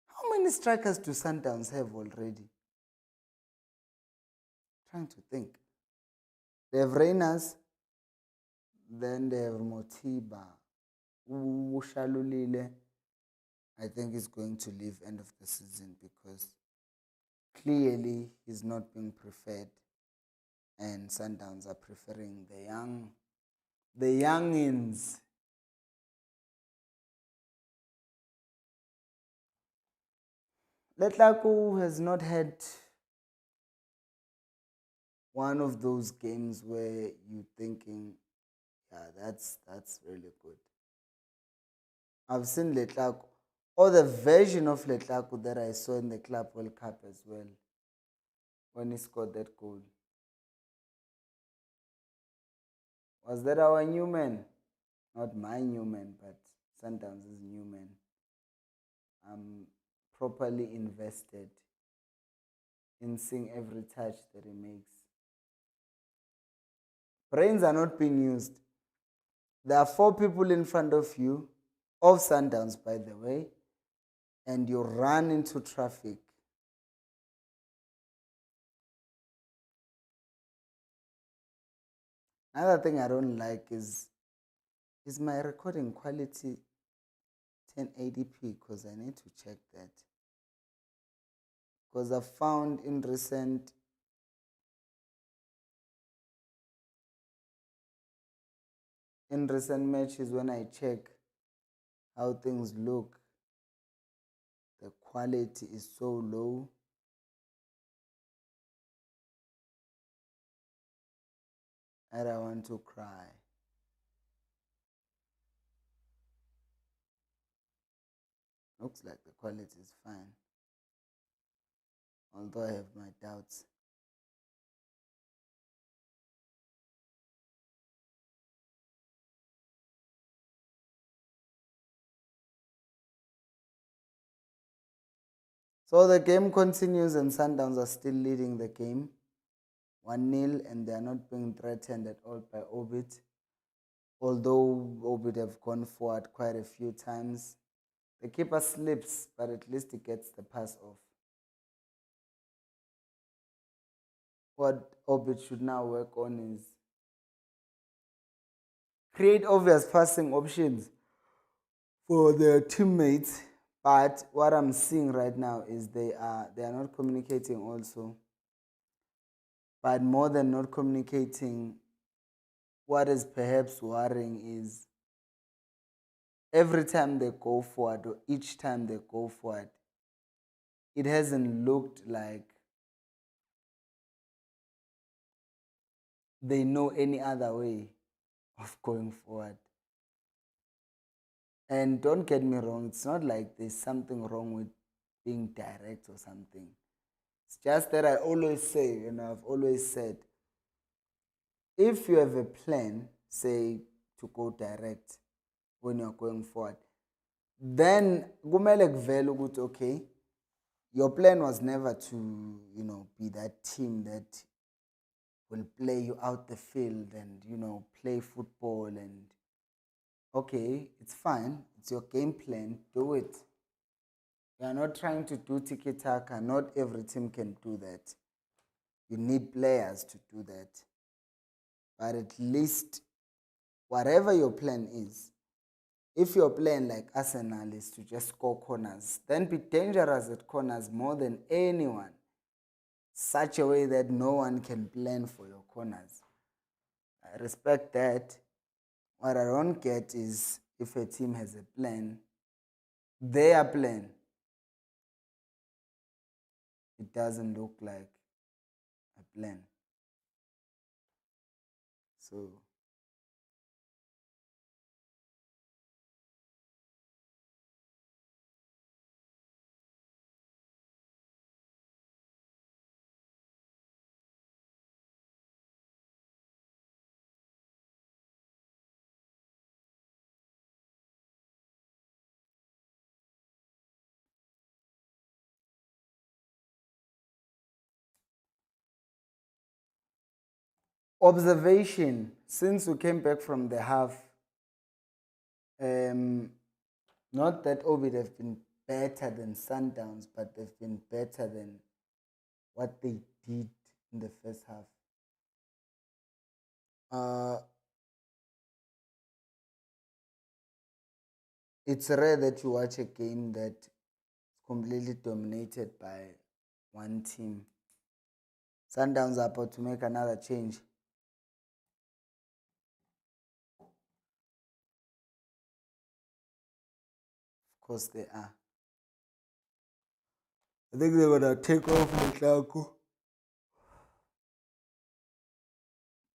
How many strikers do Sundowns have already? Trying to think. They have Reyners, then they have Motiba. Ushalulile, I think he's going to leave end of the season because clearly he's not being preferred, and Sundowns are preferring the youngins. Letlaku has not had one of those games where you're thinking, yeah, that's really good. I've seen Letlaku, or the version of Letlaku that I saw in the Club World Cup as well, when he scored that goal. Was that our new man? Not my new man, but Sundowns' new man. I'm properly invested in seeing every touch that he makes. Brains are not being used. There are 4 people in front of you, of Sundowns, by the way, and you run into traffic. Another thing I don't like is my recording quality 1080p, because I need to check that. Because I've found in recent matches, when I check how things look, the quality is so low. And I want to cry. Looks like the quality is fine, although I have my doubts. So the game continues and Sundowns are still leading the game 1-0, and they are not being threatened at all by Orbit. Although Orbit have gone forward quite a few times. The keeper slips, but at least he gets the pass off. What Orbit should now work on is create obvious passing options for their teammates, But what I'm seeing right now is they are not communicating also. But more than not communicating, what is perhaps worrying is every time they go forward or each time they go forward, it hasn't looked like they know any other way of going forward. And don't get me wrong, it's not like there's something wrong with being direct or something. It's just that I always say, I've always said, if you have a plan, say to go direct when you're going forward, then kumele kuvele ukuthi okay, your plan was never to, be that team that will play you out the field and, play football and okay, it's fine. It's your game plan. Do it. You are not trying to do tiki taka. Not every team can do that. You need players to do that. But at least, whatever your plan is, if your plan, like Arsenal, is to just score corners, then be dangerous at corners more than anyone. Such a way that no one can plan for your corners. I respect that. What I don't get is if a team has a plan, their plan, it doesn't look like a plan. So observation, since we came back from the half, um, not that Ovid have been better than Sundowns, but they've been better than what they did in the first half. Uh, it's rare that you watch a game that is completely dominated by one team. Sundowns are about to make another change. Of course they are. I think they're gonna take off Lukaku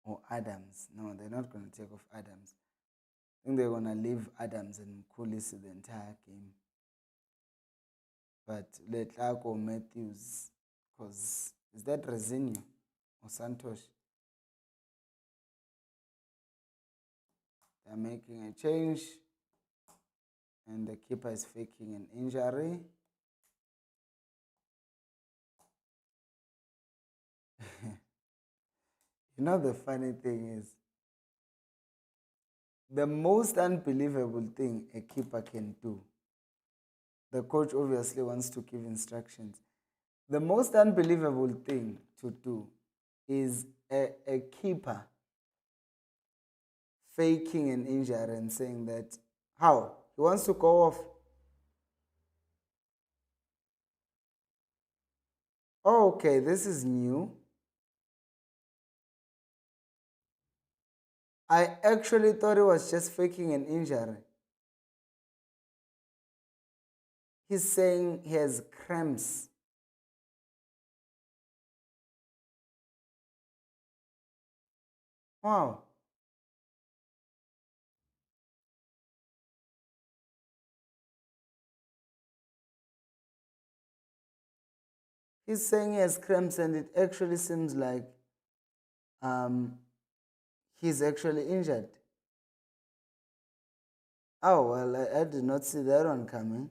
or Adams. No, they're not gonna take off Adams. I think they're gonna leave Adams and Mkulisi the entire game. But Lukaku Matthews, because is that Rezinho or Santosh? They're making a change, and the keeper is faking an injury. The funny thing is, the most unbelievable thing a keeper can do, the coach obviously wants to give instructions. The most unbelievable thing to do is a keeper faking an injury and saying that, how? He wants to go off. Oh, okay, this is new. I actually thought he was just faking an injury. He's saying he has cramps. Wow. He's saying he has cramps, and it actually seems like um, he's actually injured. Oh, well, I did not see that one coming.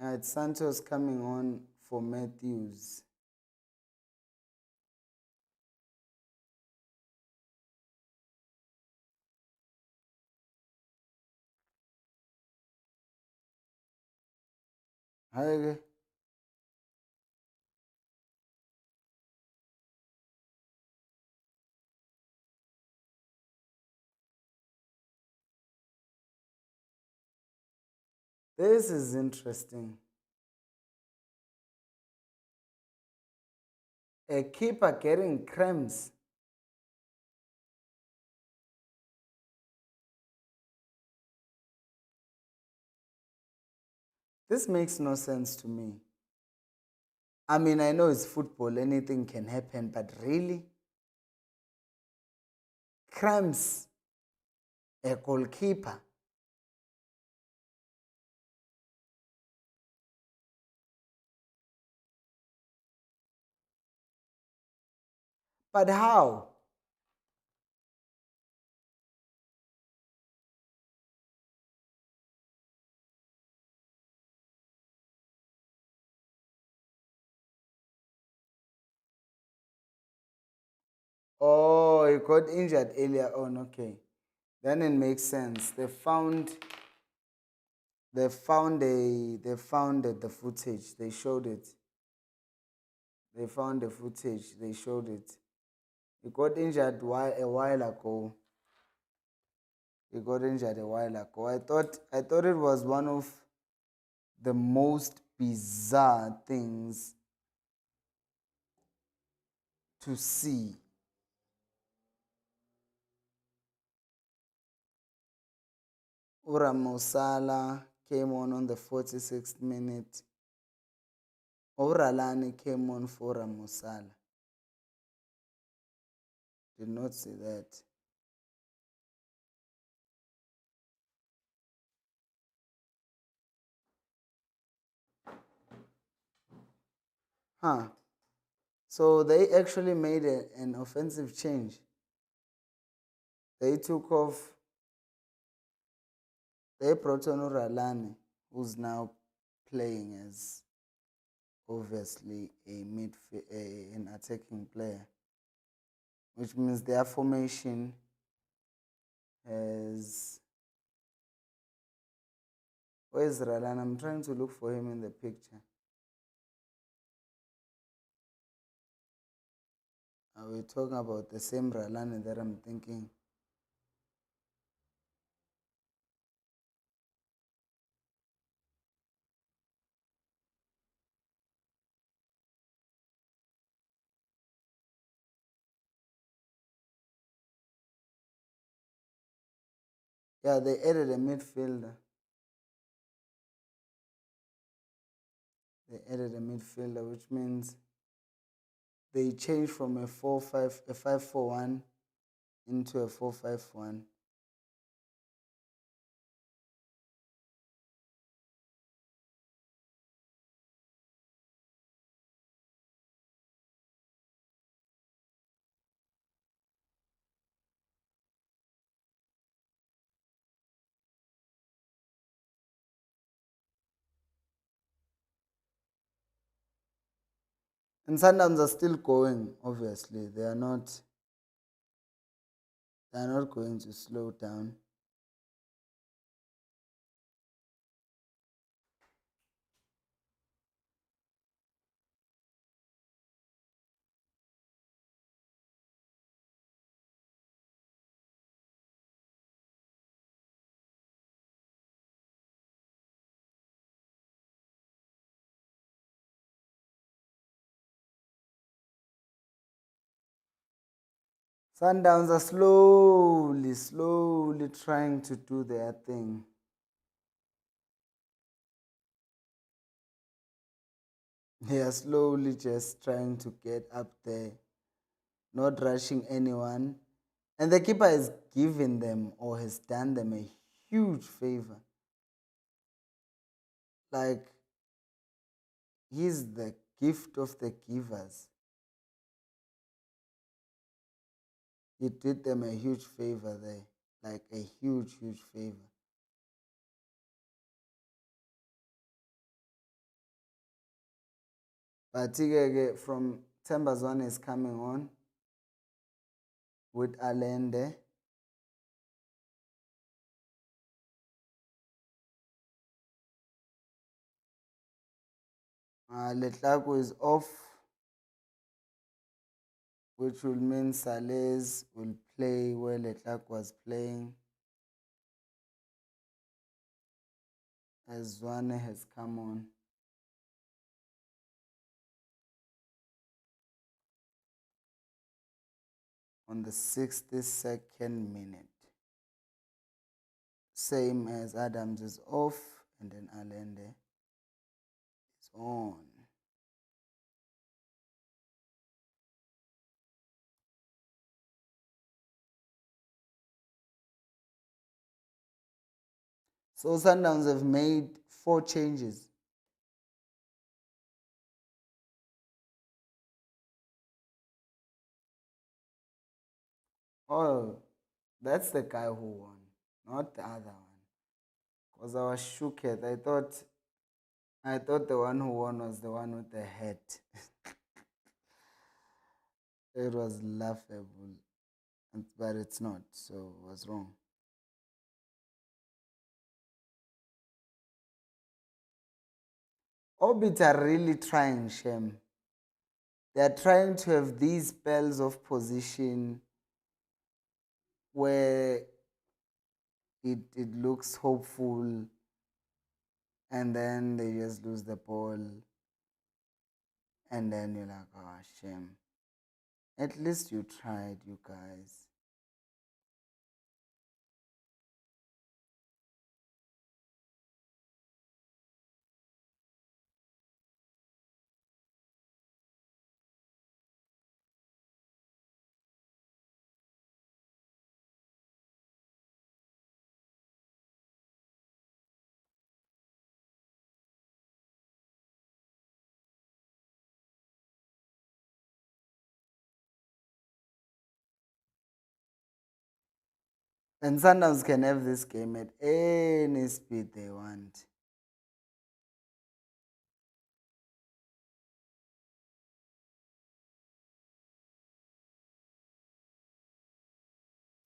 It's Santos coming on for Matthews. Hi. This is interesting. A keeper getting cramps. This makes no sense to me. I mean, I know it's football, anything can happen, but really? Cramps, a goalkeeper. But how? Oh, he got injured earlier on. Okay, then it makes sense. The footage. They showed it. They found the footage. They showed it. He got injured a while ago. He got injured a while ago. I thought it was one of the most bizarre things to see. Uramusala came on the 46th minute. Oralani came on for Ramusala. Did not see that. Huh. So they actually made an offensive change. They took off, they brought on Uralani, who's now playing as obviously an attacking player, which means their formation has. Where's Ralani? I'm trying to look for him in the picture. Are we talking about the same Ralani that I'm thinking? Yeah, they added a midfielder. They added a midfielder, which means they changed from a 5-4-1 into a 4-5-1. And Sundowns are still going, obviously. They are not going to slow down. Sundowns are slowly trying to do their thing. They are slowly just trying to get up there, not rushing anyone. And the keeper has given them or has done them a huge favor. Like, he's the gift of the givers. He did them a huge favor there. Like a huge favor. But from Tembazwane is coming on with Allende. Letlaku is off, which will mean Salez will play where Letlaku was playing. as Zwane has come on. On the 62nd minute. Same as Adams is off, and then Allende is on. So Sundowns have made 4 changes. Oh, that's the guy who won, not the other one. Because I was shook at. I thought the one who won was the one with the hat. It was laughable, but it's not. So I was wrong. Orbit are really trying, Shem. They are trying to have these spells of position where it looks hopeful, and then they just lose the ball, and then you're like, oh, shame. At least you tried, you guys. And Sundowns can have this game at any speed they want.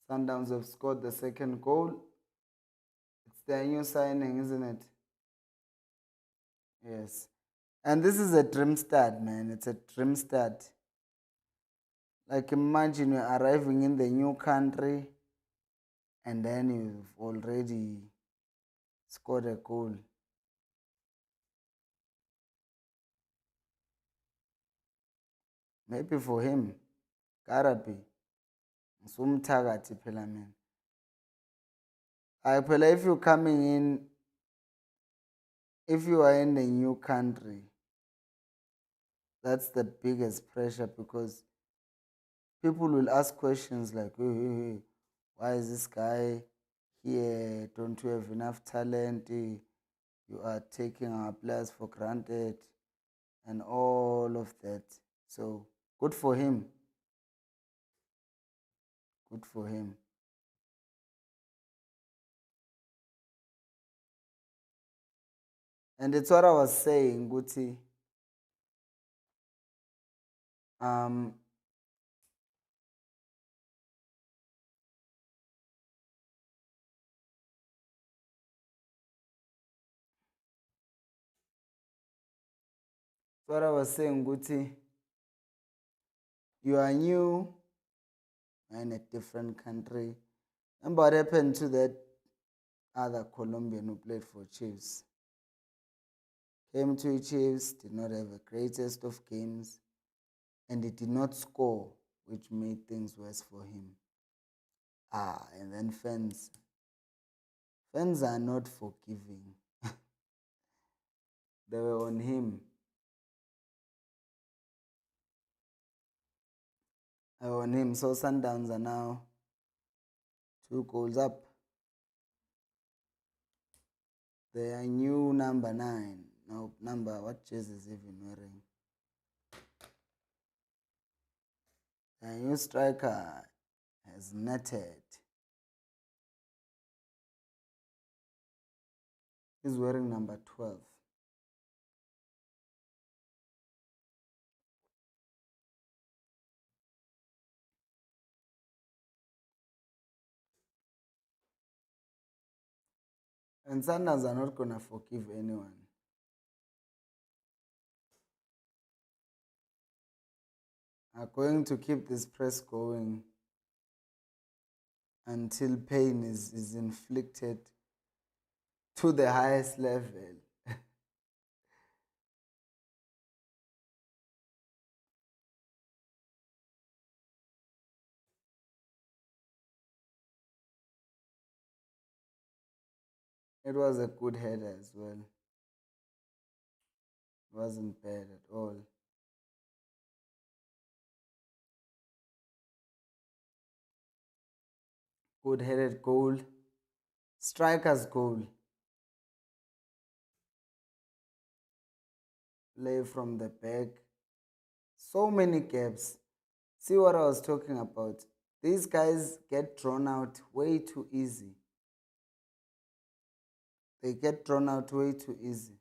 Sundowns have scored the second goal. It's their new signing, isn't it? Yes. And this is a dream start, man. It's a dream start. Like imagine you're arriving in the new country and then you've already scored a goal. Maybe for him, Karapi, sumthakathi phela mina. Phela if you're coming in, if you are in a new country, that's the biggest pressure because people will ask questions like, hey, why is this guy here? Don't you have enough talent? You are taking our players for granted and all of that. So good for him. Good for him. And it's what I was saying, Guti. Um, what I was saying, Guti, you are new in a different country. And what happened to that other Colombian who played for Chiefs? Came to Chiefs, did not have the greatest of games, and he did not score, which made things worse for him. And then fans are not forgiving. They were on him. They were on him. So Sundowns are now 2 goals up. They are new number 9. No, what jersey is even wearing? Their new striker has netted. He's wearing number 12. And Sanders are not going to forgive anyone. Are going to keep this press going until pain is inflicted to the highest level. It was a good header as well. It wasn't bad at all. Good headed goal. Striker's goal. Play from the back. So many gaps. See what I was talking about. These guys get drawn out way too easy. They get drawn out way too easy.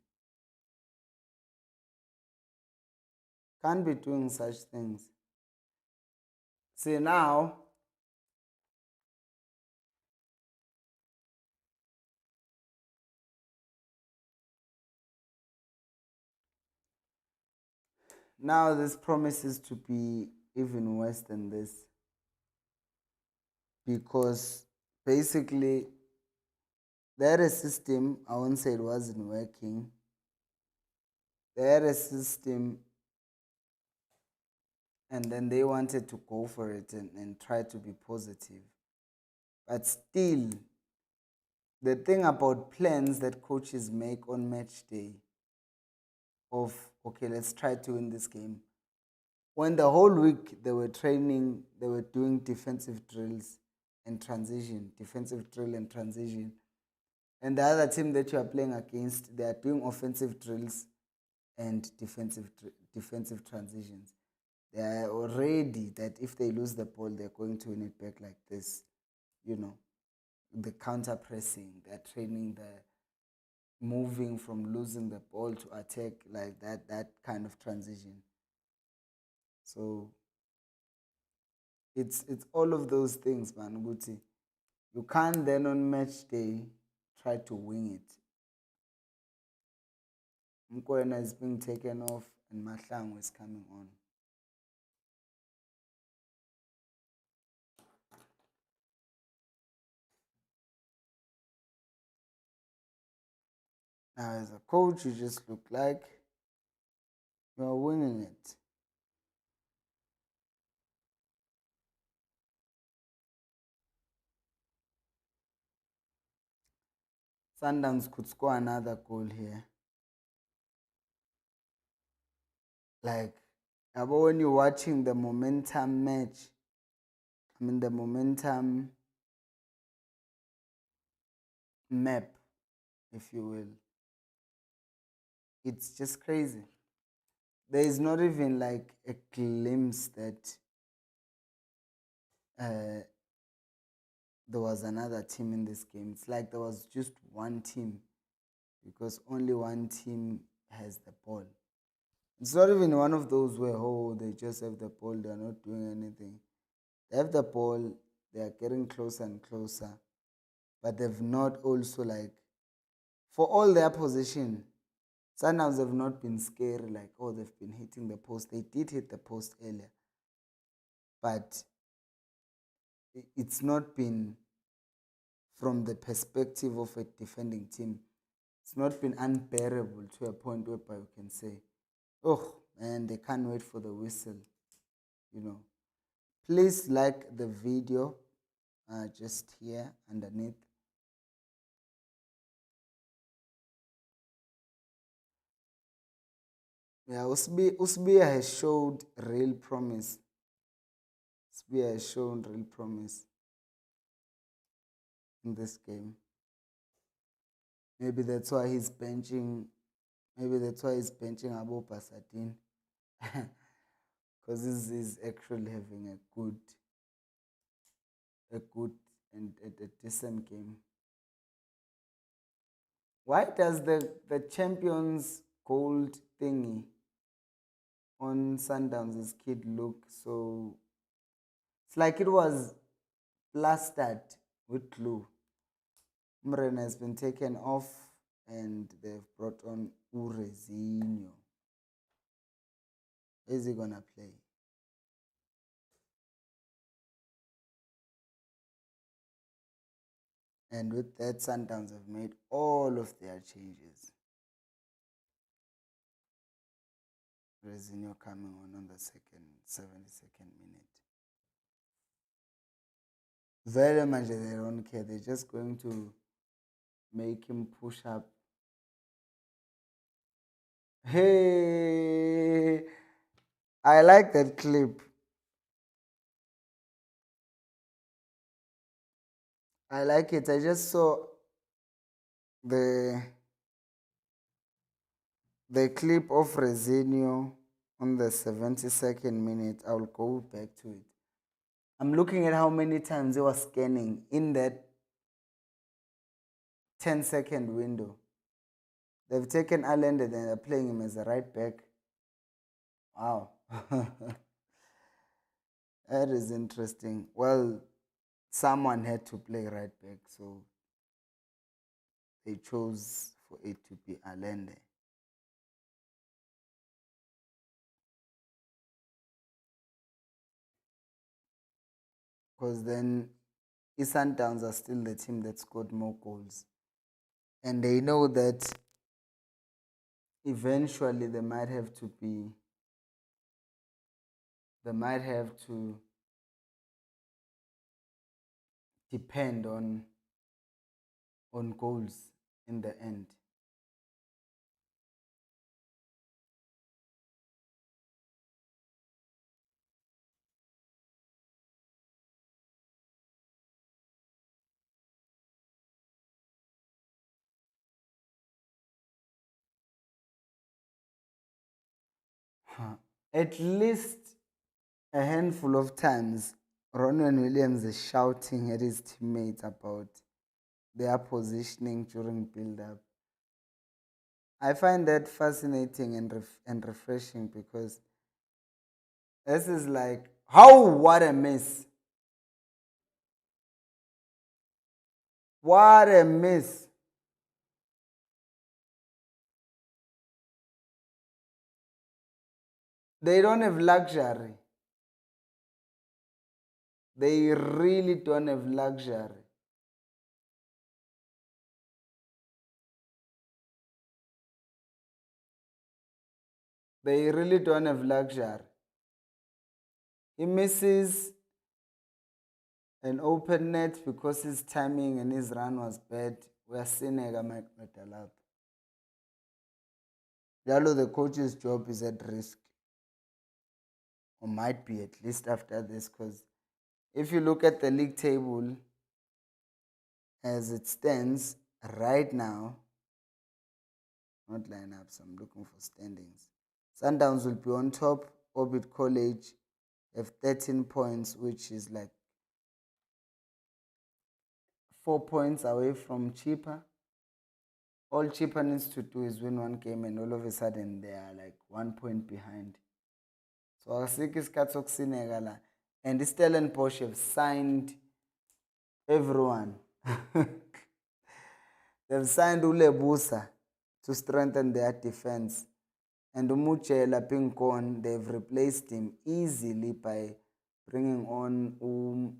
Can't be doing such things. See now, now this promises to be even worse than this, because basically they had a system. I won't say it wasn't working. They had a system, and then they wanted to go for it and try to be positive. But still, the thing about plans that coaches make on match day of, okay, let's try to win this game. When the whole week they were training, they were doing defensive drills and transition, defensive drill and transition. And the other team that you are playing against, they are doing offensive drills and defensive transitions. They are already that if they lose the ball, they're going to win it back like this. You know, the counter pressing, they're training the moving from losing the ball to attack, like that kind of transition. So it's all of those things, man. Guti. You can't then on match day try to wing it. Mkwena is being taken off and Mahlangu is coming on. Now as a coach, you just look like you're winning it. Sundowns could score another goal here. Like, but when you're watching the momentum match, the momentum map, if you will, it's just crazy. There is not even like a glimpse that uh, there was another team in this game. It's like there was just one team, because only one team has the ball. It's not even one of those where, oh, they just have the ball, they're not doing anything. They have the ball, they are getting closer and closer, but they've not also, like, for all their position, Sundowns have not been scary, like, oh, they've been hitting the post. They did hit the post earlier, but it's not been from the perspective of a defending team. It's not been unbearable to a point whereby you can say, oh, man, they can't wait for the whistle, you know. Please like the video just here underneath. Yeah, Usbia has showed real promise. Usbia has shown real promise in this game. Maybe that's why he's benching. Maybe that's why he's benching Abu Pasadin. Because he's actually having a good and a decent game. Why does the champions gold thingy on Sundowns' kid look so? It's like it was plastered with glue. Mren has been taken off and they've brought on Urezinho. Where is he gonna play? And with that, Sundowns have made all of their changes. Resinio coming on the 72nd minute. Very much they don't care. They're just going to make him push up. Hey, I like that clip. I like it. I just saw the the clip of Resinio on the 72nd minute. I'll go back to it. I'm looking at how many times he was scanning in that 10-second window. They've taken Ireland and they're playing him as a right back. Wow. That is interesting. Well, someone had to play right back, so they chose for it to be Allende. Because then Sundowns are still the team that scored more goals. And they know that eventually they might have to depend on goals in the end. At least a handful of times, Ronwen Williams is shouting at his teammates about their positioning during build-up. I find that fascinating and refreshing because this is like, how, what a miss. What a miss. They don't have luxury. They really don't have luxury. They really don't have luxury. He misses an open net because his timing and his run was bad. We are seeing Medalab. The coach's job is at risk, or might be at least after this, because if you look at the league table as it stands right now, not lineups, I'm looking for standings. Sundowns will be on top. Orbit College have 13 points, which is like 4 points away from Cheaper. All Cheaper needs to do is win one game, and all of a sudden they are like 1 point behind. So asikho isikhathi sokusineka la. And Stellenbosch have signed everyone. They've signed Ulebusa to strengthen their defense. And Umuchela being gone, they've replaced him easily by bringing on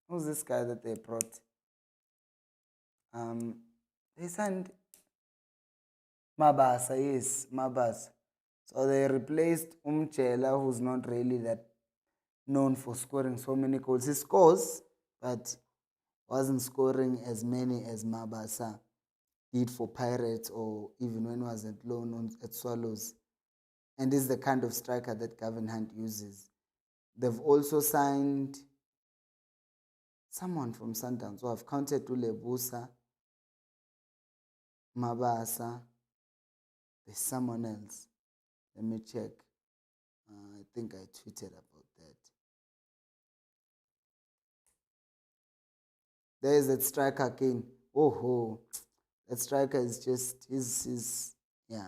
who's this guy that they brought? They signed Mabasa, yes, Mabasa. So they replaced Umchela, who's not really that known for scoring so many goals. He scores, but wasn't scoring as many as Mabasa did for Pirates or even when he was at loan at Swallows. And is the kind of striker that Gavin Hunt uses. They've also signed someone from Sundowns. So I've counted Ulebusa, Mabasa. There's someone else. Let me check. I think I tweeted about that. There's that striker again. Oh, that striker is just is yeah.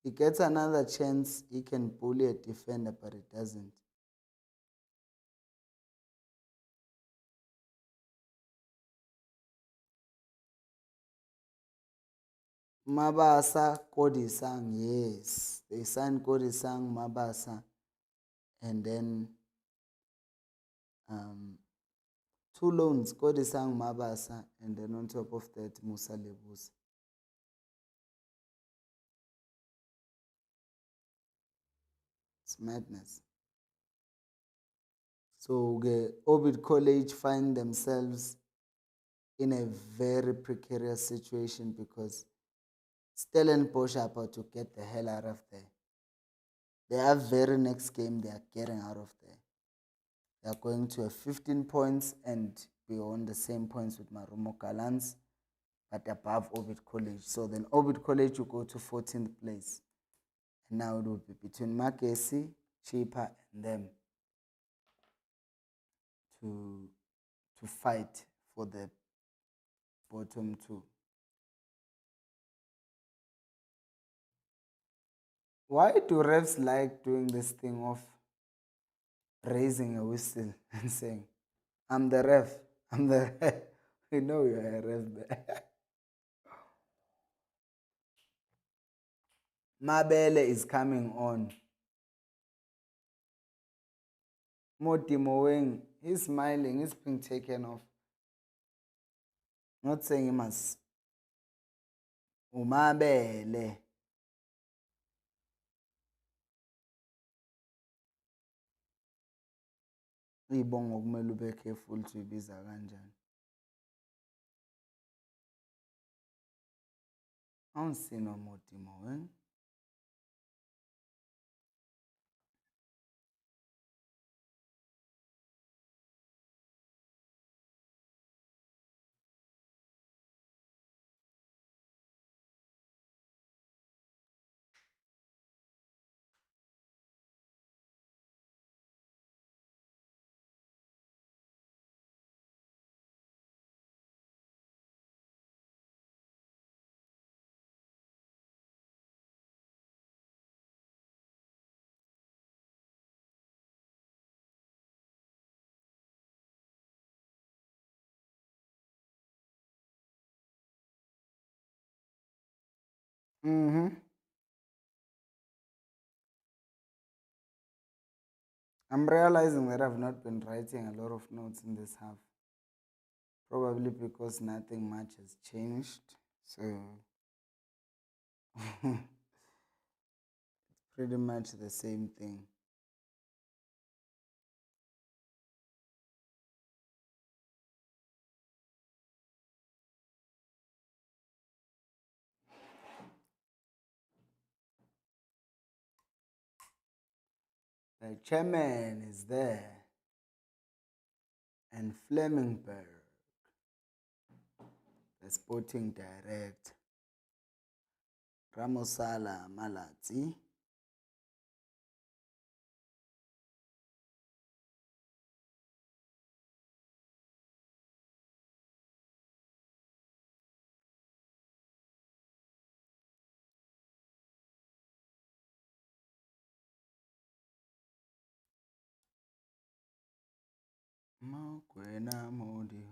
He gets another chance, he can bully a defender, but it doesn't. Mabasa, Kodisang, yes. They signed Kodisang, Mabasa, and then 2 loans, Kodisang, Mabasa, and then on top of that, Musa Lebus. It's madness. So the Orbit College find themselves in a very precarious situation because Stellenbosch are about to get the hell out of there. Their very next game, they are getting out of there. They are going to have 15 points and be on the same points with Marumo Gallants, but above Orbit College. So then Orbit College will go to 14th place. And now it will be between Makesi, Chipa, and them to fight for the bottom two. Why do refs like doing this thing of raising a whistle and saying, I'm the ref, I'm the ref? We know you're a ref there. Mabele is coming on. Moti Moeng, he's smiling, he's being taken off. Not saying he must. Umabele. Ibongo kumele ube careful to ibiza kanjani. Awunsi no Moti Moeng. I'm realizing that I've not been writing a lot of notes in this half. Probably because nothing much has changed. So it's pretty much the same thing. The chairman is there. And Flemingberg, the sporting director. Ramosala Malatsi. Mokwena Modi.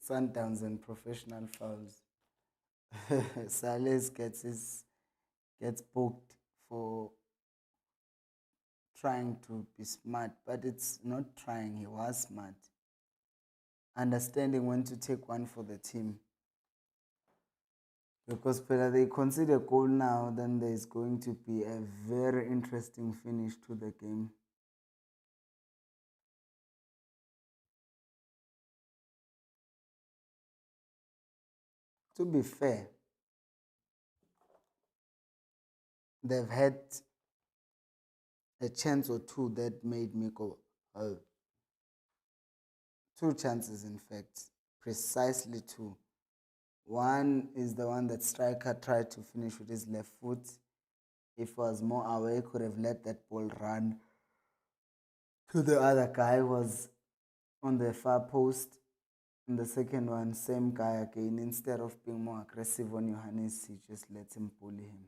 Sundowns and professional fouls. Sales gets booked for trying to be smart, but it's not trying. He was smart. Understanding when to take one for the team. Because they consider goal now, then there's going to be a very interesting finish to the game. To be fair, they've had a chance or two that made me go, oh. 2 chances, in fact, precisely 2. One is the one that striker tried to finish with his left foot. If he was more away, could have let that ball run to the other guy who was on the far post. And the second one, same guy again. Instead of being more aggressive on Johannes, he just lets him bully him.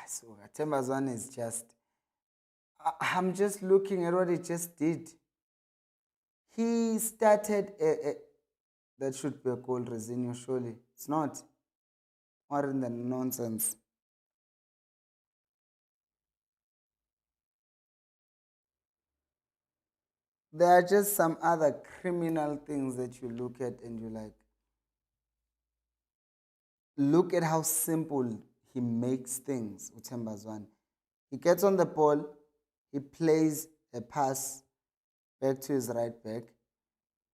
So Tembazwan is just. I'm just looking at what he just did. He started that should be a goal, Resinho, surely. It's not. What in the nonsense? There are just some other criminal things that you look at and you like, look at how simple he makes things, Utembazwan. He gets on the ball, he plays a pass back to his right back.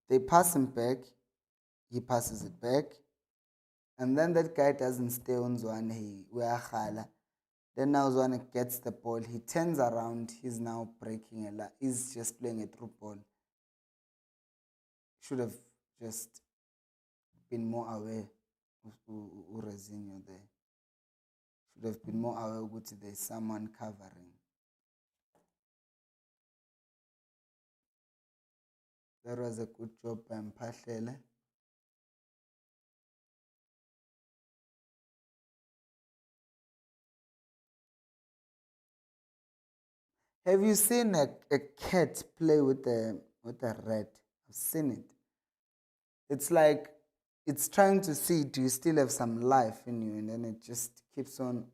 They pass him back, he passes it back. And then that guy doesn't stay on Zwane, he uyakhala. Then now Zwane gets the ball, he turns around, he's now breaking he's just playing a through ball. Should have just been more aware of Resinho there. Should have been more aware that there's someone covering. That was a good job by Mpahlele. Have you seen a cat play with a rat? I've seen it. It's like it's trying to see, do you still have some life in you? And then it just keeps on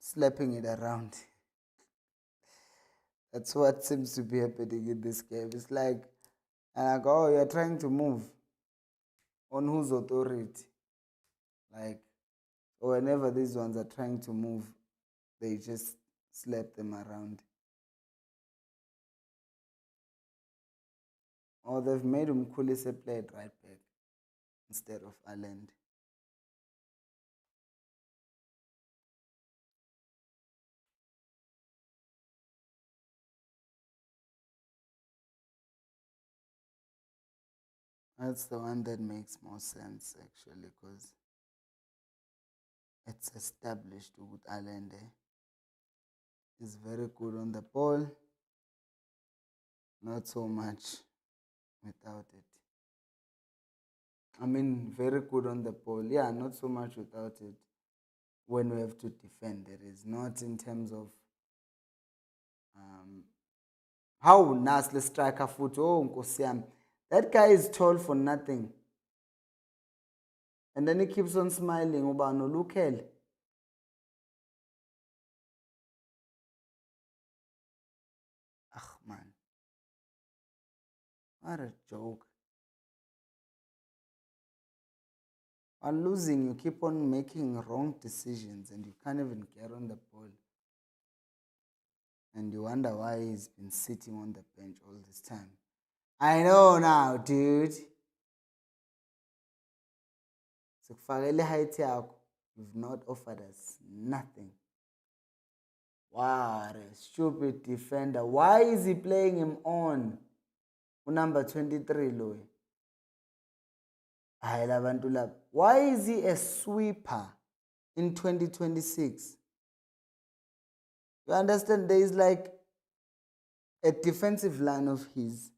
slapping it around. That's what seems to be happening in this game. It's like, and I go, oh, you're trying to move. On whose authority? Like, whenever these ones are trying to move, they just slap them around. Or they've made Mkhulise play at right back instead of Ireland. That's the one that makes more sense actually, because it's established with Ireland. Is very good on the ball, not so much without it. I mean, very good on the ball. Yeah, not so much without it. When we have to defend, it is not in terms of how Nasle striker foot. Oh, Nkosiam. That guy is tall for nothing. And then he keeps on smiling. Ubano, look hell. Ah, man. What a joke. While losing, you keep on making wrong decisions and you can't even get on the ball. And you wonder why he's been sitting on the bench all this time. I know now, dude. Sekufakele height yakho, you've not offered us nothing. Wow, a stupid defender. Why is he playing him on? Number 23, Louis. Why is he a sweeper in 2026? You understand? There is like a defensive line of his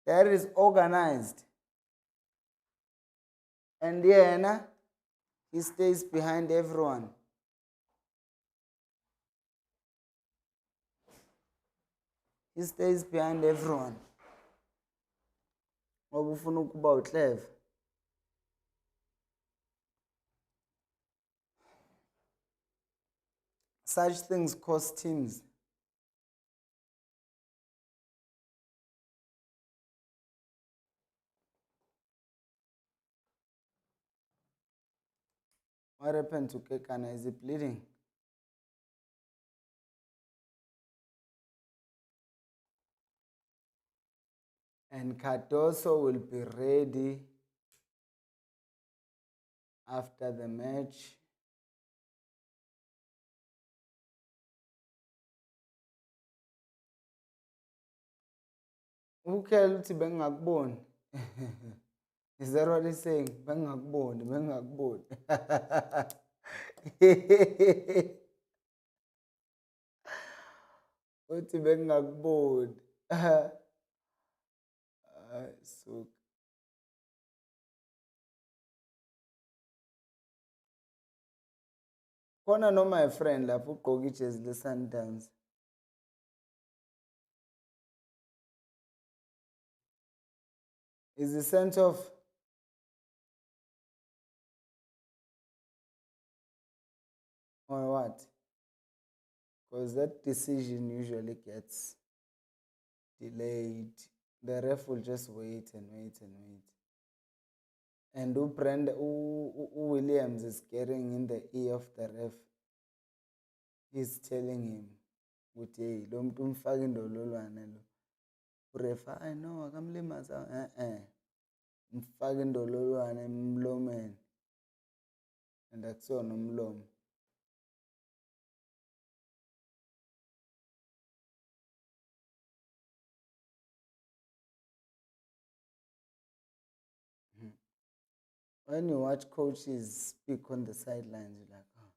that is organized. And yeah, he stays behind everyone. He stays behind everyone. Obufuna ukuba uclever. Such things cost teams. What happened to Kekana? Is he bleeding? And Cardoso will be ready after the match. Ukhel uthi bengakuboni. Is that what he's saying? Bengakuboni, bengakuboni. Uthi bengakuboni. So khona no my friend lapho ugqoka ijezi le-Sundowns. Is he sent off? Or what? Because that decision usually gets delayed. The ref will just wait and wait and wait. And Williams is getting in the ear of the ref. He's telling him, ukuthi hey, lo muntu umfaka indololwane lo. Urefa, I know, akamlimaza. Mfaka indololwane emlomeni. And akusona umlomo. When you watch coaches speak on the sidelines, you're like, oh,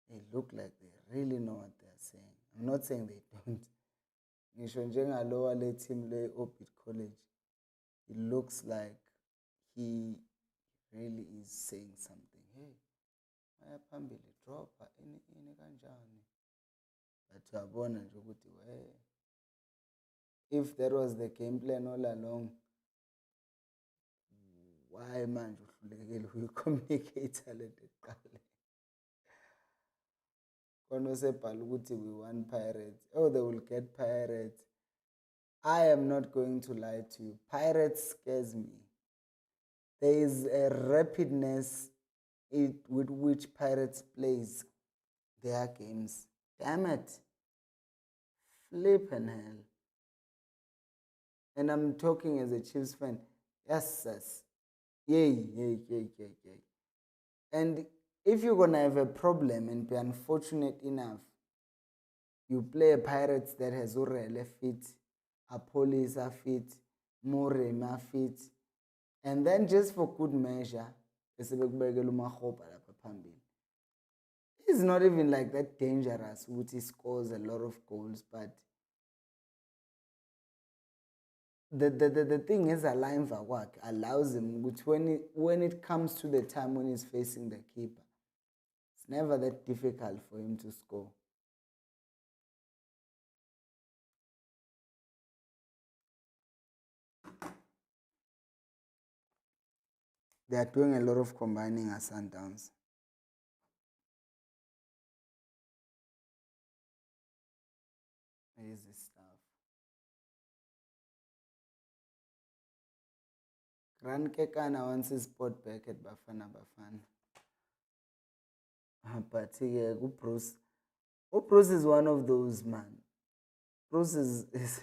they look like they really know what they're saying. I'm not saying they don't. Ngisho njengalowa le team le-Orbit College, it looks like he really is saying something. Hey, aya phambili dropha ini kanjani. But uyabona nje ukuthi if that was the game plan all along, why manje uhlulekile uyi-communicator lento ekuqaleni? Khona osebhala ukuthi we want Pirates. Oh, they will get Pirates. I am not going to lie to you. Pirates scares me. There is a rapidness with which Pirates plays their games. Damn it. Flippin' hell. And I'm talking as a Chiefs fan. Yes, yes. Yay. And if you're going to have a problem and be unfortunate enough, you play a Pirates that has Urele fit, Apolis are fit, Morema fit, and then just for good measure, it's not even like that dangerous, which he scores a lot of goals, but the thing is aligned for work allows him, which when it comes to the time when he's facing the keeper, it's never that difficult for him to score. They are doing a lot of combining as Sundowns. Easy stuff. Gran Kekana wants his spot back at Bafana Bafana. But Bruce. Bruce is one of those, man. Bruce is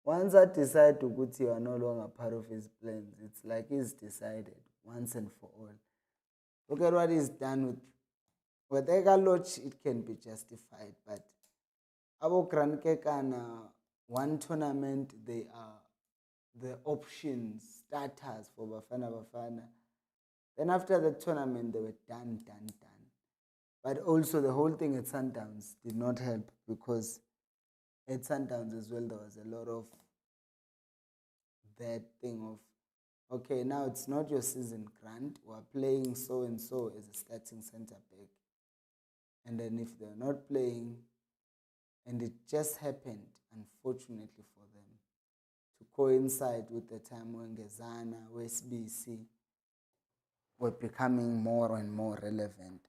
once I decide to go to you are no longer part of his plans, it's like he's decided once and for all. Look at what he's done with Egalodge, it can be justified, but Abo Gran Kekana, one tournament, they are the options, starters for Bafana Bafana. Then after the tournament, they were done. But also the whole thing at Sundowns did not help because at Sundowns as well, there was a lot of that thing of, okay, now it's not your season, Grant. We're playing so and so as a starting centre back. And then if they're not playing, and it just happened, unfortunately for them, to coincide with the time when Gezana, WSBC were becoming more and more relevant.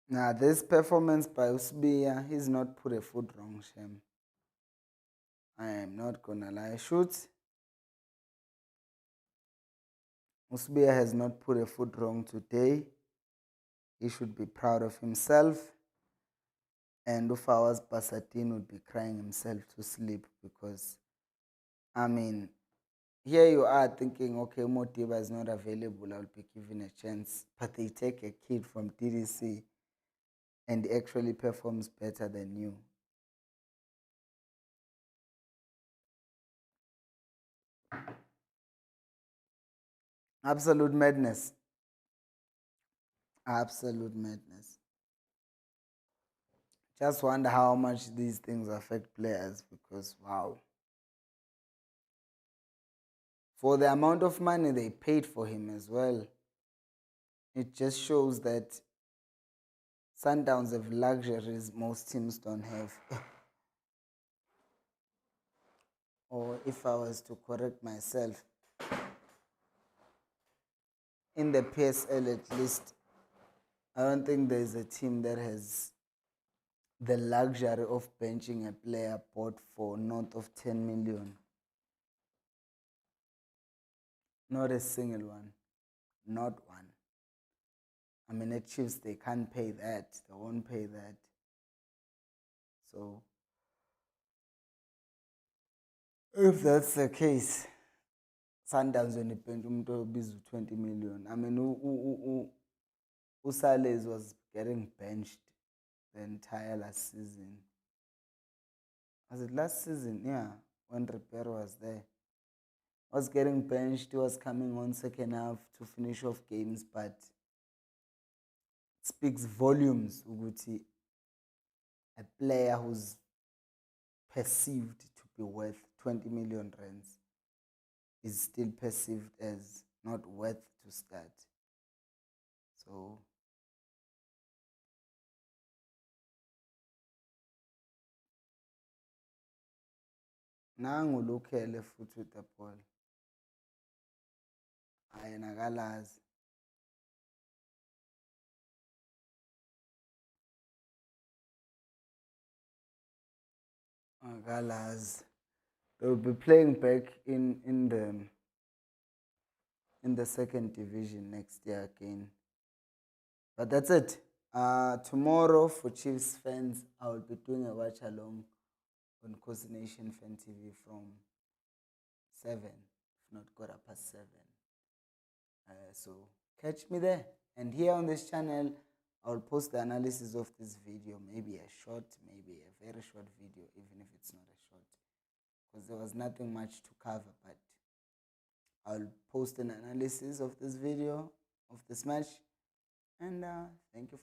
Now, this performance by Usbia, he's not put a foot wrong, Shem. I am not gonna lie. Shoot. Usbia has not put a foot wrong today. He should be proud of himself. And Ufawas Basatin would be crying himself to sleep because, I mean, here you are thinking, okay, Motiba is not available, I'll be given a chance. But they take a kid from DDC and actually performs better than you. Absolute madness. Absolute madness. Just wonder how much these things affect players because, wow. For the amount of money they paid for him as well, it just shows that Sundowns have luxuries most teams don't have. Or if I was to correct myself, in the PSL at least, I don't think there's a team that has the luxury of benching a player bought for north of 10 million. Not a single one. Not one. I mean, at Chiefs, they can't pay that. They won't pay that. So, if that's the case, Sundowns when bench umuntu obiza 20 million. I mean, Usales was getting benched the entire last season. Was it last season? Yeah, when Repair was there. Was getting benched, he was coming on second half to finish off games, but it speaks volumes ukuthi a player who's perceived to be worth 20 million rands is still perceived as not worth to start. So nangu Lukhele futhi with the ball. Ayena akalazi. Akalazi. They will be playing back in the second division next year again. But that's it. Tomorrow for Chiefs fans, I will be doing a watch along on Coast Nation Fan TV from 7, if not 7:15. So catch me there. And here on this channel, I'll post the analysis of this video, maybe a short, maybe a very short video, even if it's not a short, because there was nothing much to cover, but I'll post an analysis of this video, of this match, and thank you.